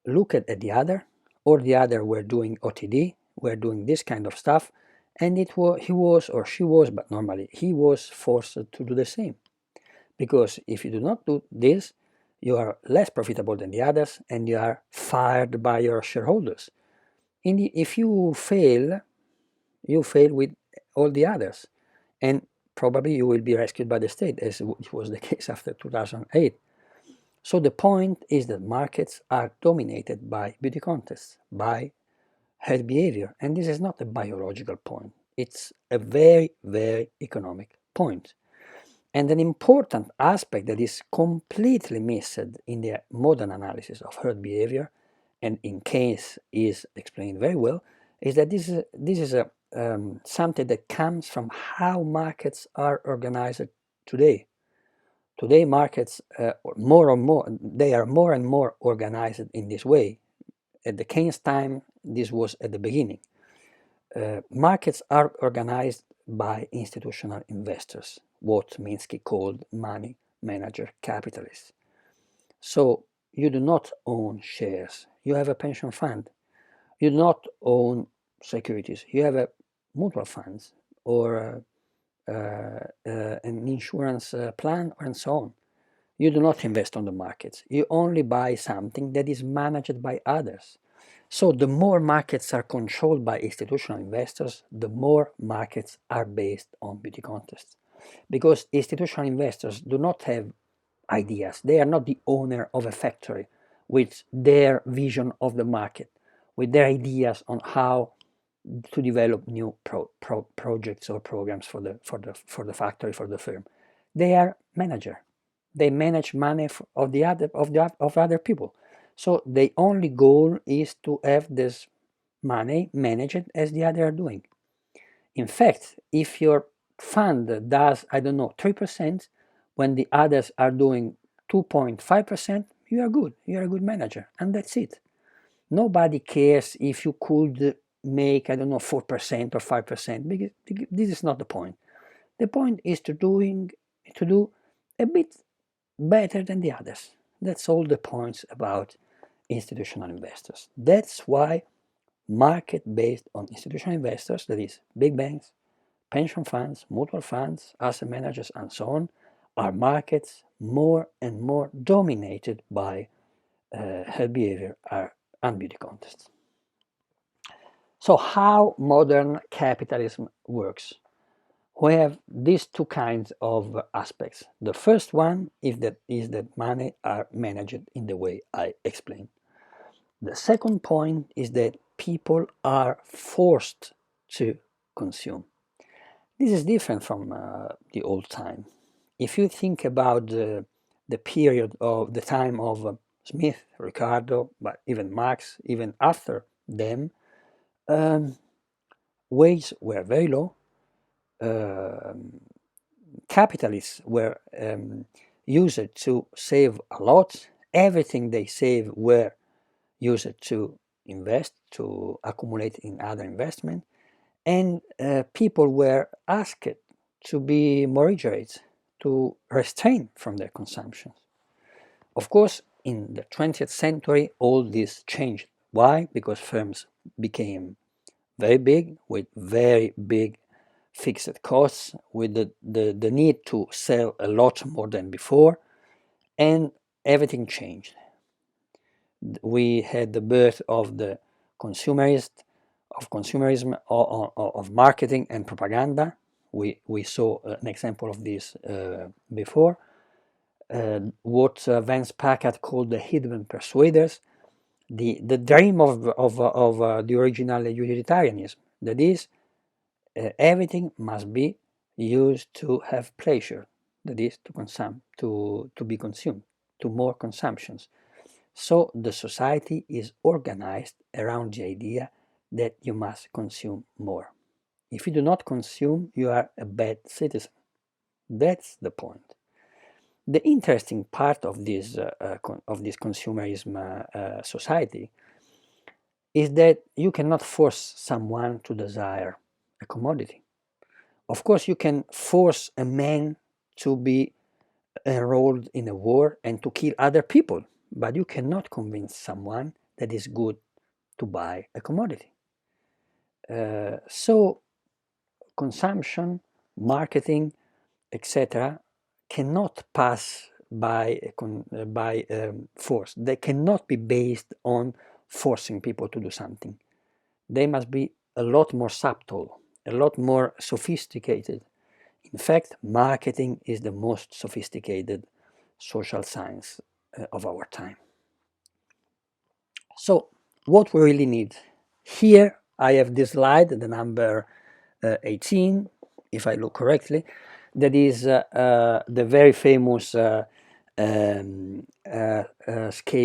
looked at the other, or the other were doing OTD, were doing this kind of stuff, and he was or she was, but normally he was forced to do the same. Because if you do not do this, you are less profitable than the others, and you are fired by your shareholders. If you fail with all the others, and probably you will be rescued by the state, as it was the case after 2008. So the point is that markets are dominated by beauty contests, by herd behavior, and this is not a biological point. It's a very, very economic point. And an important aspect that is completely missed in the modern analysis of herd behavior, and in case is explained very well, is that this is something that comes from how markets are organized today. Today, markets more and more, they are more and more organized in this way. At the Keynes time, this was at the beginning. Markets are organized by institutional investors, what Minsky called money manager capitalists. So you do not own shares, you have a pension fund. You do not own securities, you have a mutual funds or an insurance plan and so on. You do not invest on the markets, you only buy something that is managed by others. So the more markets are controlled by institutional investors, the more markets are based on beauty contests. Because institutional investors do not have ideas. They are not the owner of a factory with their vision of the market, with their ideas on how to develop new projects or programs for the factory, for the firm. They are manager. They manage money of other people. So the only goal is to have this money managed as the other are doing. In fact, if your fund does, I don't know, 3%, when the others are doing 2.5%, you are good. You are a good manager, and that's it. Nobody cares if you could make, I don't know, 4% or 5%, because this is not the point. The point is to do a bit better than the others. That's all the points about institutional investors. That's why market based on institutional investors, that is big banks, pension funds, mutual funds, asset managers, and so on, are markets more and more dominated by herd behavior and beauty contests. So how modern capitalism works? We have these two kinds of aspects. The first one is that money are managed in the way I explained. The second point is that people are forced to consume. This is different from the old time. If you think about the period of the time of Smith, Ricardo, but even Marx, even after them, wages were very low. Capitalists were used to save a lot. Everything they save were used to invest, to accumulate in other investment, and people were asked to be moderate, to restrain from their consumption. Of course, in the 20th century, all this changed Why? Because firms became very big, with very big fixed costs, with the need to sell a lot more than before, and everything changed. We had the birth of the consumerism, of marketing and propaganda. We saw an example of this before. What Vance Packard called the hidden persuaders, the dream of the original utilitarianism. That is, everything must be used to have pleasure. That is, to be consumed, to more consumptions. So the society is organized around the idea that you must consume more. If you do not consume, you are a bad citizen. That's the point. The interesting part of this consumerism society is that you cannot force someone to desire a commodity. Of course, you can force a man to be enrolled in a war and to kill other people, but you cannot convince someone that it's good to buy a commodity. So consumption, marketing, etc., cannot pass by force. They cannot be based on forcing people to do something. They must be a lot more subtle, a lot more sophisticated. In fact, marketing is the most sophisticated social science of our time. So, what we really need? Here I have this slide, the number 18, if I look correctly, that is the very famous scale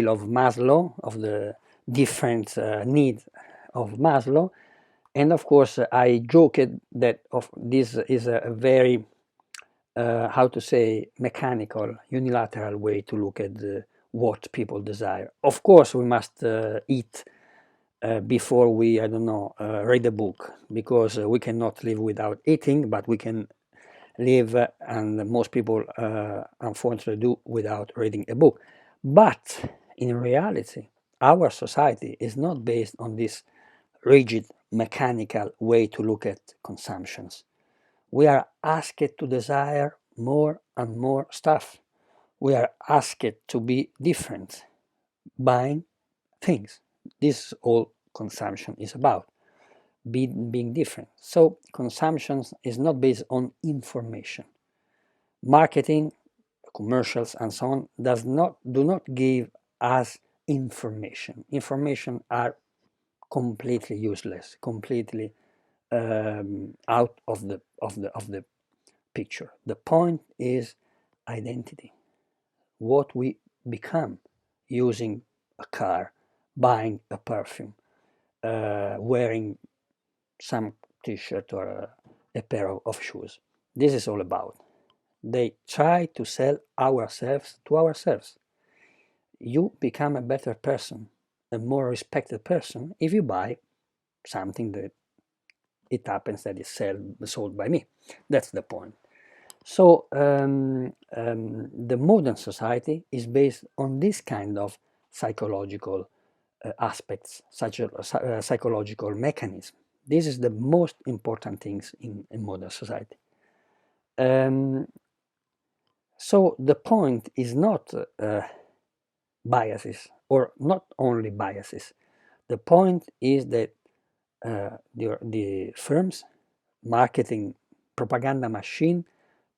of Maslow, of the different needs of Maslow. And of course, I joked that this is a very, how to say, mechanical, unilateral way to look at what people desire. Of course, we must eat before we, I don't know, read a book, because we cannot live without eating, but we can live, and most people unfortunately do, without reading a book. But in reality, our society is not based on this rigid, mechanical way to look at consumptions. We are asked to desire more and more stuff. We are asked to be different, buying things. This is all consumption is about, being different. So consumption is not based on information. Marketing, commercials, and so on do not give us information. Information are completely useless, completely out of the picture. The point is identity. What we become using a car, buying a perfume, wearing some t-shirt or a pair of shoes. This is all about. They try to sell ourselves to ourselves. You become a better person, a more respected person, if you buy something that it happens that is sold by me. That's the point. So the modern society is based on this kind of psychological aspects, such as psychological mechanism. This is the most important things in modern society. So the point is not biases, or not only biases. The point is that the firms, marketing, propaganda machine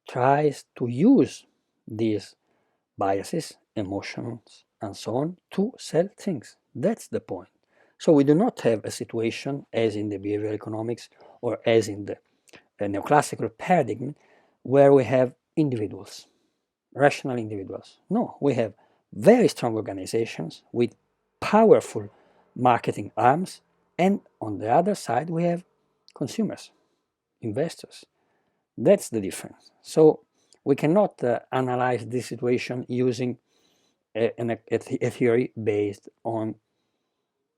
tries to use these biases, emotions, and so on to sell things. That's the point. So we do not have a situation as in the behavioral economics or as in the neoclassical paradigm where we have individuals, rational individuals. No, we have very strong organizations with powerful marketing arms, and on the other side we have consumers, investors. That's the difference. So we cannot analyze this situation using a theory based on,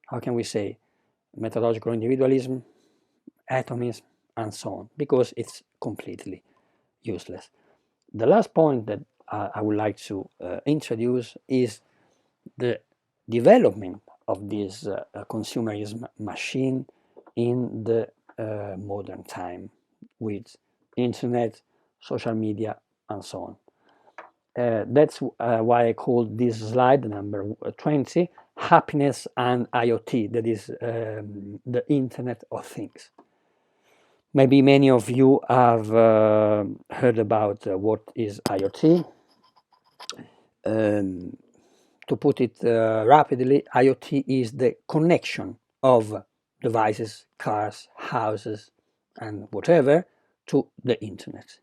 how can we say, methodological individualism, atomism, and so on, because it's completely useless. The last point that I would like to introduce is the development of this consumerism machine in the modern time, with internet, social media, and so on. That's why I called this slide number 20, happiness and IoT, that is the Internet of Things. Maybe many of you have heard about what is IoT. To put it rapidly, IoT is the connection of devices, cars, houses, and whatever to the internet.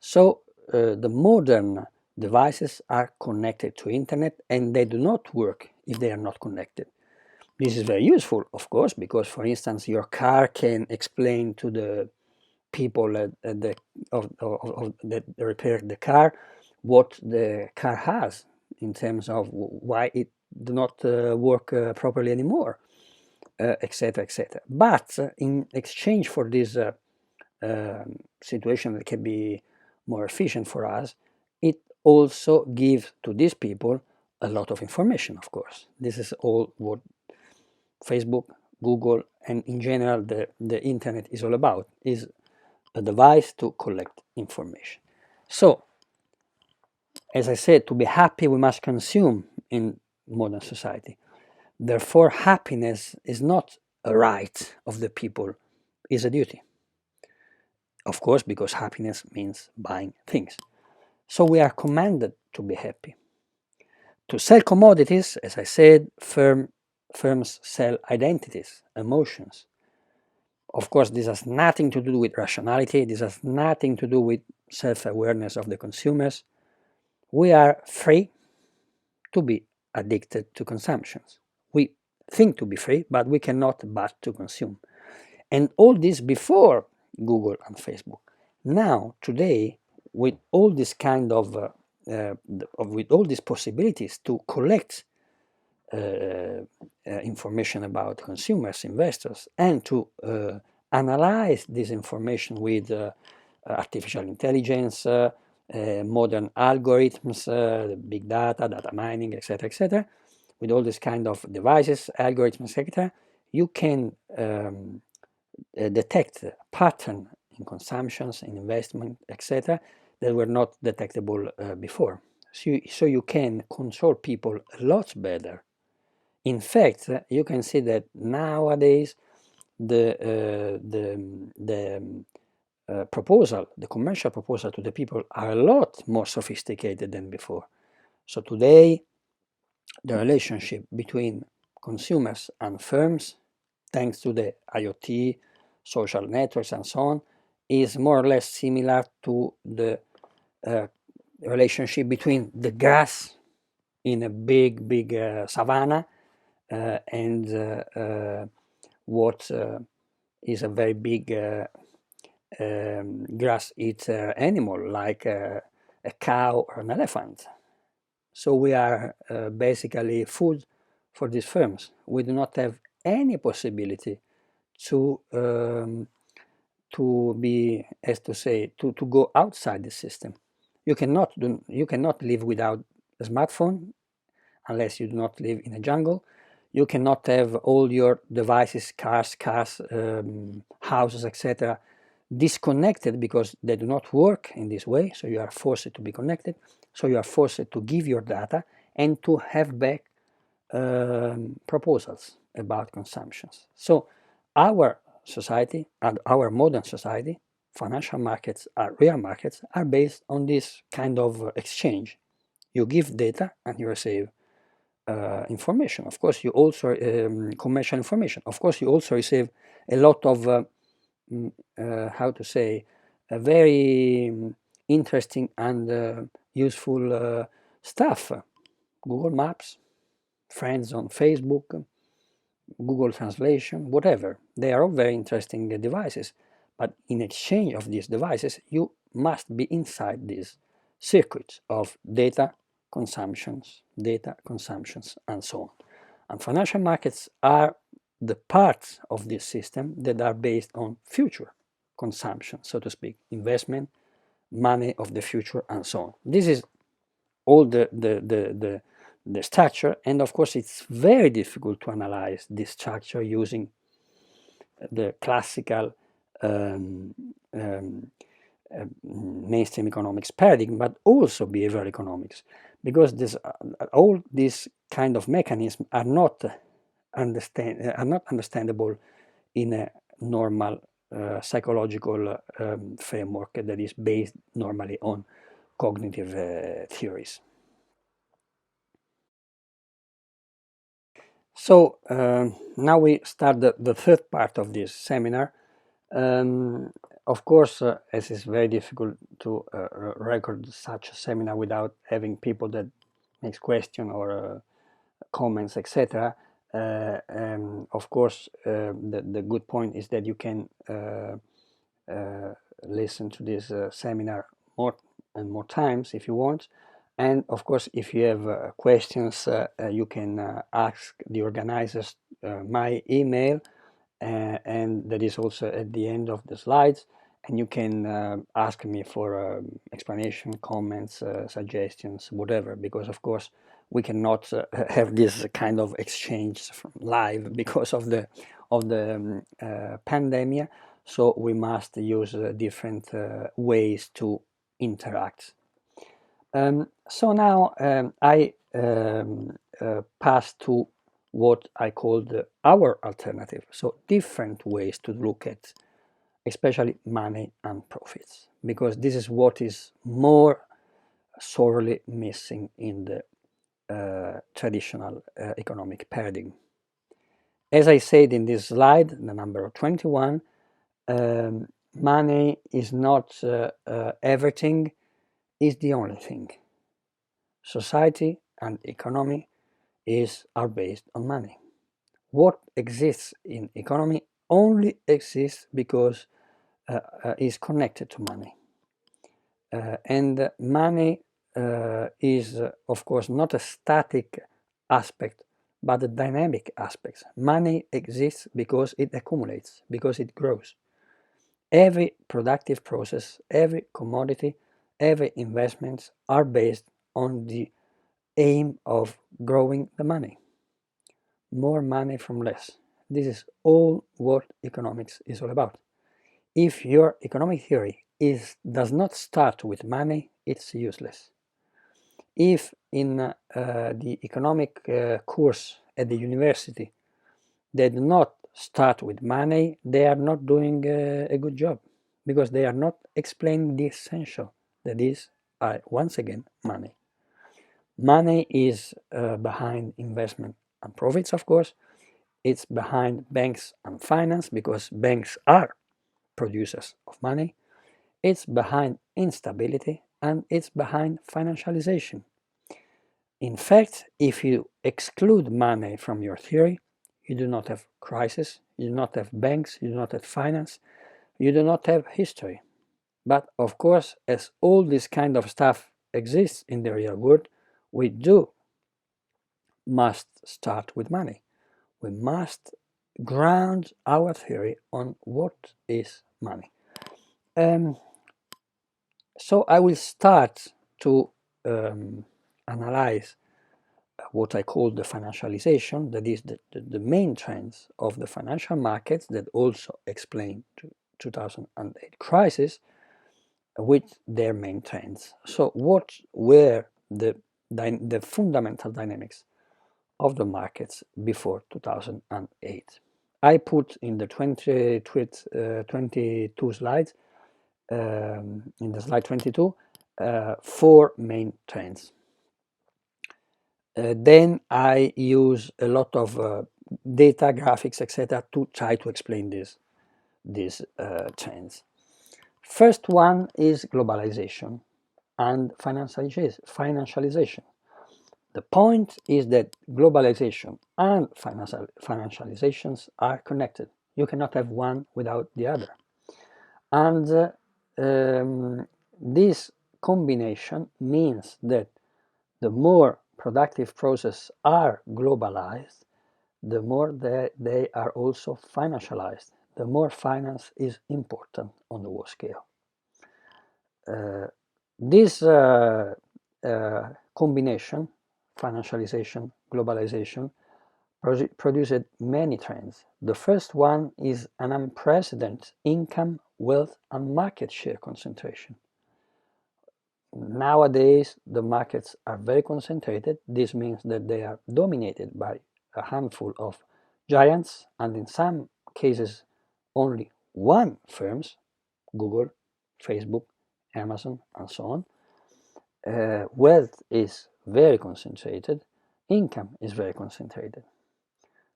So the modern devices are connected to internet, and they do not work if they are not connected. This is very useful, of course, because, for instance, your car can explain to the people that repair the car what the car has in terms of why it do not work properly anymore, etc., etc. But in exchange for this situation that can be more efficient for us, it also gives to these people a lot of information, of course. This is all what Facebook, Google, and in general the internet is all about, is a device to collect information. So, as I said, to be happy we must consume in modern society. Therefore, happiness is not a right of the people, it's a duty. Of course, because happiness means buying things. So we are commanded to be happy. To sell commodities, as I said, firms sell identities, emotions. Of course, this has nothing to do with rationality, this has nothing to do with self-awareness of the consumers. We are free to be addicted to consumptions. We think to be free, but we cannot but to consume. And all this before Google and Facebook. Now, today, with all this kind of with all these possibilities to collect information about consumers, investors, and to analyze this information with artificial intelligence, modern algorithms, big data, data mining, etc., with all this kind of devices, algorithms, etc., you can detect pattern in consumptions, in investment, etc., that were not detectable before. So you can control people a lot better. In fact, you can see that nowadays the commercial proposal to the people are a lot more sophisticated than before. So today, the relationship between consumers and firms, thanks to the IoT, social networks, and so on, is more or less similar to the relationship between the grass in a big savanna and what is a very big grass eater animal like a cow or an elephant. So we are basically food for these firms. We do not have any possibility to be, as to say, to go outside the system. You cannot live without a smartphone unless you do not live in a jungle. You cannot have all your devices, cars, houses, etc., disconnected because they do not work in this way. So you are forced to be connected. So you are forced to give your data and to have back proposals about consumptions. So our society and our modern society, financial markets, real markets, are based on this kind of exchange. You give data and you receive information. Of course, you also commercial information. Of course, you also receive a lot of how to say, a very interesting and useful stuff. Google Maps, friends on Facebook, Google Translation, whatever. They are all very interesting devices. But in exchange of these devices, you must be inside these circuits of data consumptions, and so on. And financial markets are the parts of this system that are based on future consumption, so to speak, investment, money of the future, and so on. This is all the the structure, and of course it's very difficult to analyze this structure using the classical um, um, mainstream economics paradigm, but also behavioral economics, because all these kind of mechanisms are not understandable in a normal psychological framework that is based normally on cognitive theories. So now we start the third part of this seminar. Um, of course, as it's very difficult to record such a seminar without having people that makes question or comments, etc. Of course, the good point is that you can listen to this seminar more and more times if you want. And of course, if you have questions, you can ask the organizers my email, and that is also at the end of the slides. And you can ask me for explanation, comments, suggestions, whatever, because of course we cannot have this kind of exchange from live because of the pandemic. So we must use different ways to interact. So now I pass to what I call our alternative. So different ways to look at especially money and profits, because this is what is more sorely missing in the traditional economic paradigm. As I said in this slide, the number 21, money is not everything, is the only thing. Society and economy are based on money. What exists in economy only exists because is connected to money. And money is, of course, not a static aspect, but a dynamic aspect. Money exists because it accumulates, because it grows. Every productive process, every commodity, every investments are based on the aim of growing the money. More money from less. This is all what economics is all about. If your economic theory does not start with money, it's useless. If in the economic course at the university they do not start with money, they are not doing a good job, because they are not explaining the essential, that is, once again, money. Money is behind investment and profits, of course. It's behind banks and finance, because banks are producers of money. It's behind instability, and it's behind financialization. In fact, if you exclude money from your theory, you do not have crisis, you do not have banks, you do not have finance, you do not have history. But of course, as all this kind of stuff exists in the real world, we must start with money. We must ground our theory on what is money. So I will start to analyze what I call the financialization, that is the main trends of the financial markets that also explain the 2008 crisis with their main trends. So what were the fundamental dynamics of the markets before 2008? I put in the 22 slides, in the slide 22, 4 main trends. Then I use a lot of data, graphics, etc. to try to explain these trends. First one is globalization and financialization. The point is that globalization and financializations are connected. You cannot have one without the other. And this combination means that the more productive processes are globalized, the more they are also financialized. The more finance is important on the world scale. This combination, financialization, globalization, produced many trends. The first one is an unprecedented income, wealth, and market share concentration. Nowadays, the markets are very concentrated. This means that they are dominated by a handful of giants, and in some cases, only one firms, Google, Facebook, Amazon, and so on. Wealth is very concentrated, income is very concentrated.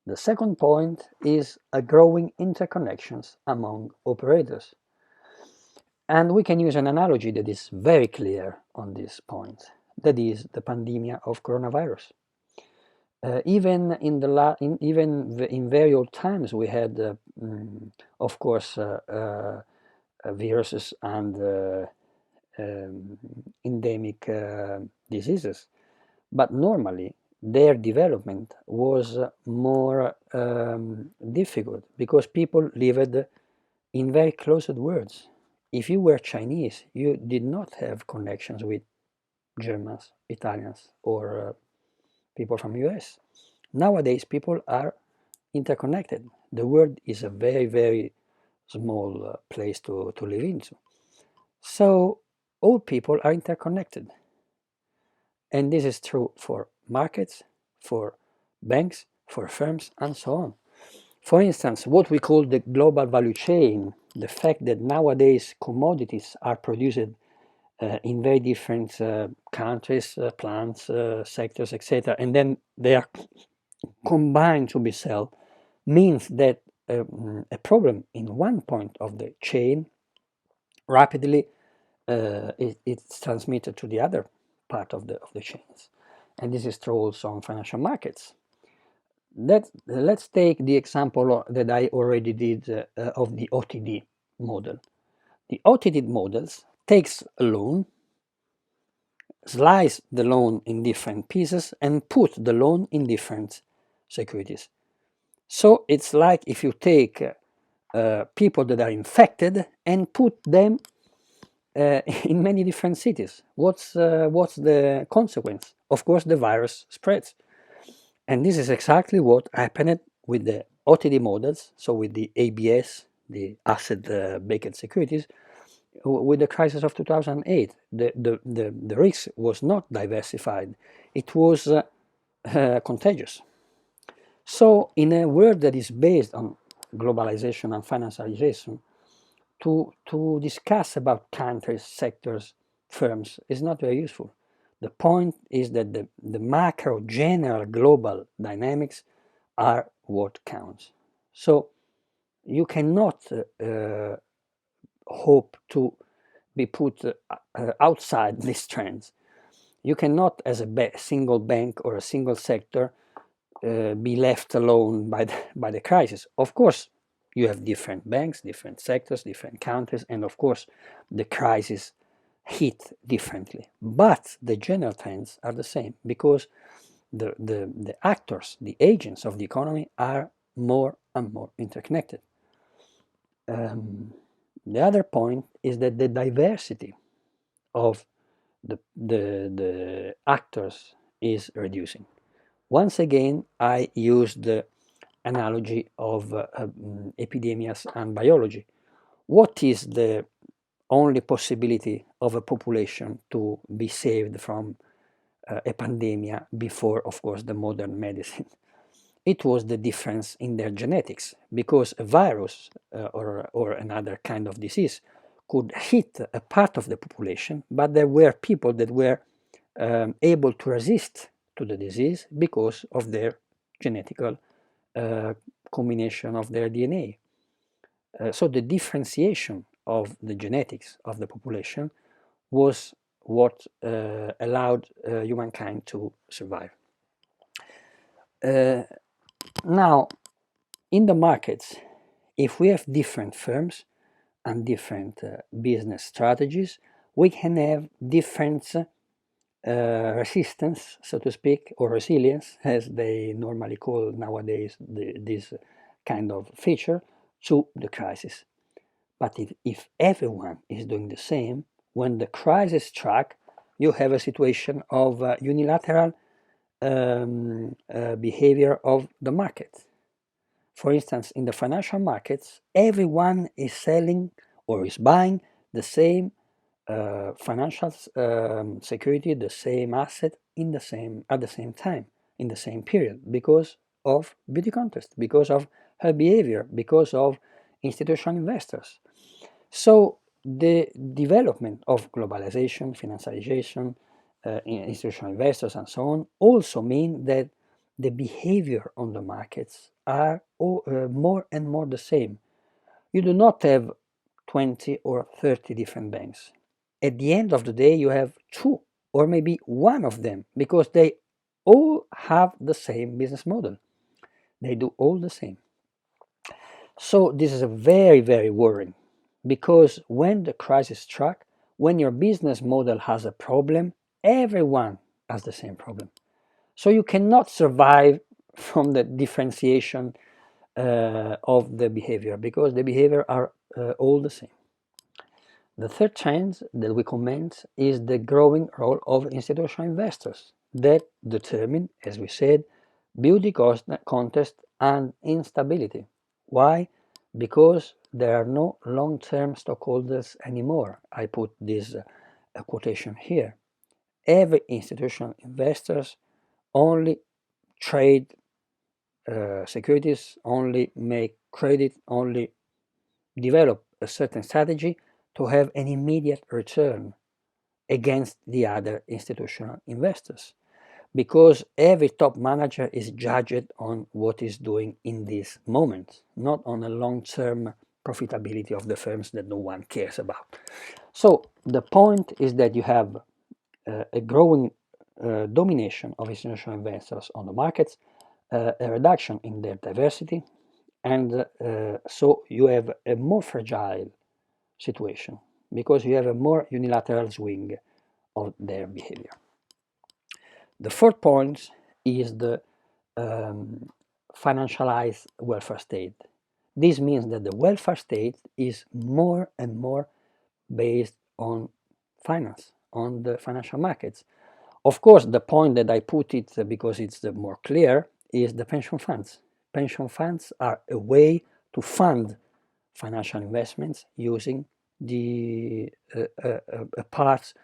The second point is a growing interconnections among operators. And we can use an analogy that is very clear on this point. That is the pandemic of coronavirus. Even in very old times, we had, of course, viruses and endemic diseases, but normally their development was more difficult because people lived in very closed worlds. If you were Chinese, you did not have connections with Germans, Italians, or people from US. Nowadays, people are interconnected. The world is a very, very small place to live into. So all people are interconnected. And this is true for markets, for banks, for firms, and so on. For instance, what we call the global value chain, the fact that nowadays commodities are produced in very different countries, plants, sectors, etc., and then they are combined to be sold, means that a problem in one point of the chain rapidly it's transmitted to the other part of the chains. And this is true also on financial markets. Let's take the example that I already did of the OTD model. The OTD models takes a loan, slice the loan in different pieces, and put the loan in different securities. So it's like if you take people that are infected and put them in many different cities. What's the consequence? Of course, the virus spreads. And this is exactly what happened with the OTD models, so with the ABS, the asset-backed securities, with the crisis of 2008. The risk was not diversified. It was contagious. So in a world that is based on globalization and financialization, to discuss about countries, sectors, firms is not very useful. The point is that the macro, general, global dynamics are what counts. So you cannot hope to be put outside these trends. You cannot, as a single bank or a single sector, be left alone by the crisis. Of course, you have different banks, different sectors, different countries, and of course, the crisis hit differently. But the general trends are the same because the actors, the agents of the economy are more and more interconnected. The other point is that the diversity of the actors is reducing. Once again, I use the analogy of epidemics and biology. What is the only possibility of a population to be saved from a pandemic before, of course, the modern medicine? It was the difference in their genetics, because a virus or another kind of disease could hit a part of the population, but there were people that were able to resist to the disease because of their genetical combination of their DNA. So the differentiation of the genetics of the population was what allowed humankind to survive. Now, in the markets, if we have different firms and different business strategies, we can have different resistance, so to speak, or resilience, as they normally call nowadays this kind of feature, to the crisis. But if everyone is doing the same, when the crisis struck, you have a situation of unilateral behavior of the market. For instance, in the financial markets, everyone is selling or is buying the same financial security, the same asset at the same time, in the same period, because of beauty contest, because of her behavior, because of institutional investors. So the development of globalization, financialization, institutional investors, and so on, also mean that the behavior on the markets are more and more the same. You do not have 20 or 30 different banks. At the end of the day, you have two or maybe one of them, because they all have the same business model. They do all the same. So this is a very, very worrying, because when the crisis struck, when your business model has a problem, everyone has the same problem. So you cannot survive from the differentiation of the behavior, because the behavior are all the same. The third trend that we comment is the growing role of institutional investors that determine, as we said, beauty contest and instability. Why? Because there are no long-term stockholders anymore. I put this quotation here. Every institutional investors only trade securities, only make credit, only develop a certain strategy to have an immediate return against the other institutional investors, because every top manager is judged on what is doing in this moment, not on a long-term profitability of the firms that no one cares about. So the point is that you have a growing domination of institutional investors on the markets, a reduction in their diversity, and so you have a more fragile situation, because you have a more unilateral swing of their behavior. The fourth point is the financialized welfare state. This means that the welfare state is more and more based on finance, on the financial markets. Of course, the point that I put it because it's the more clear is the pension funds. Pension funds are a way to fund financial investments using the parts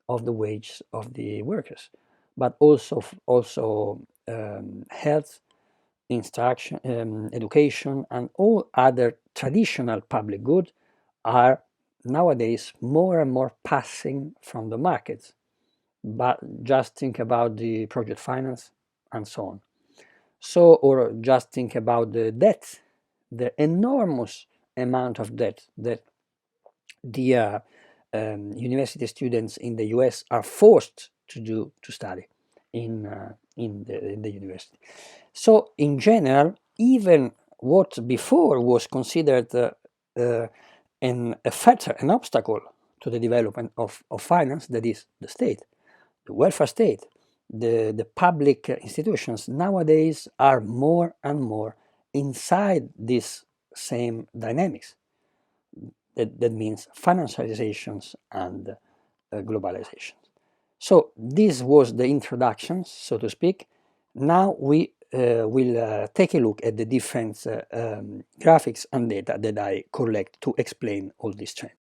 of the wages of the workers, but also health, instruction, education, and all other traditional public goods are nowadays more and more passing from the markets. But just think about the project finance and so on. So, or just think about the debt, the enormous amount of debt that the university students in the US are forced to study in the university. So in general, even what before was considered an obstacle to the development of finance, that is the state, the welfare state, the public institutions nowadays are more and more inside this same dynamics. That means financializations and globalizations. So this was the introduction, so to speak. Now we will take a look at the different graphics and data that I collect to explain all these trends.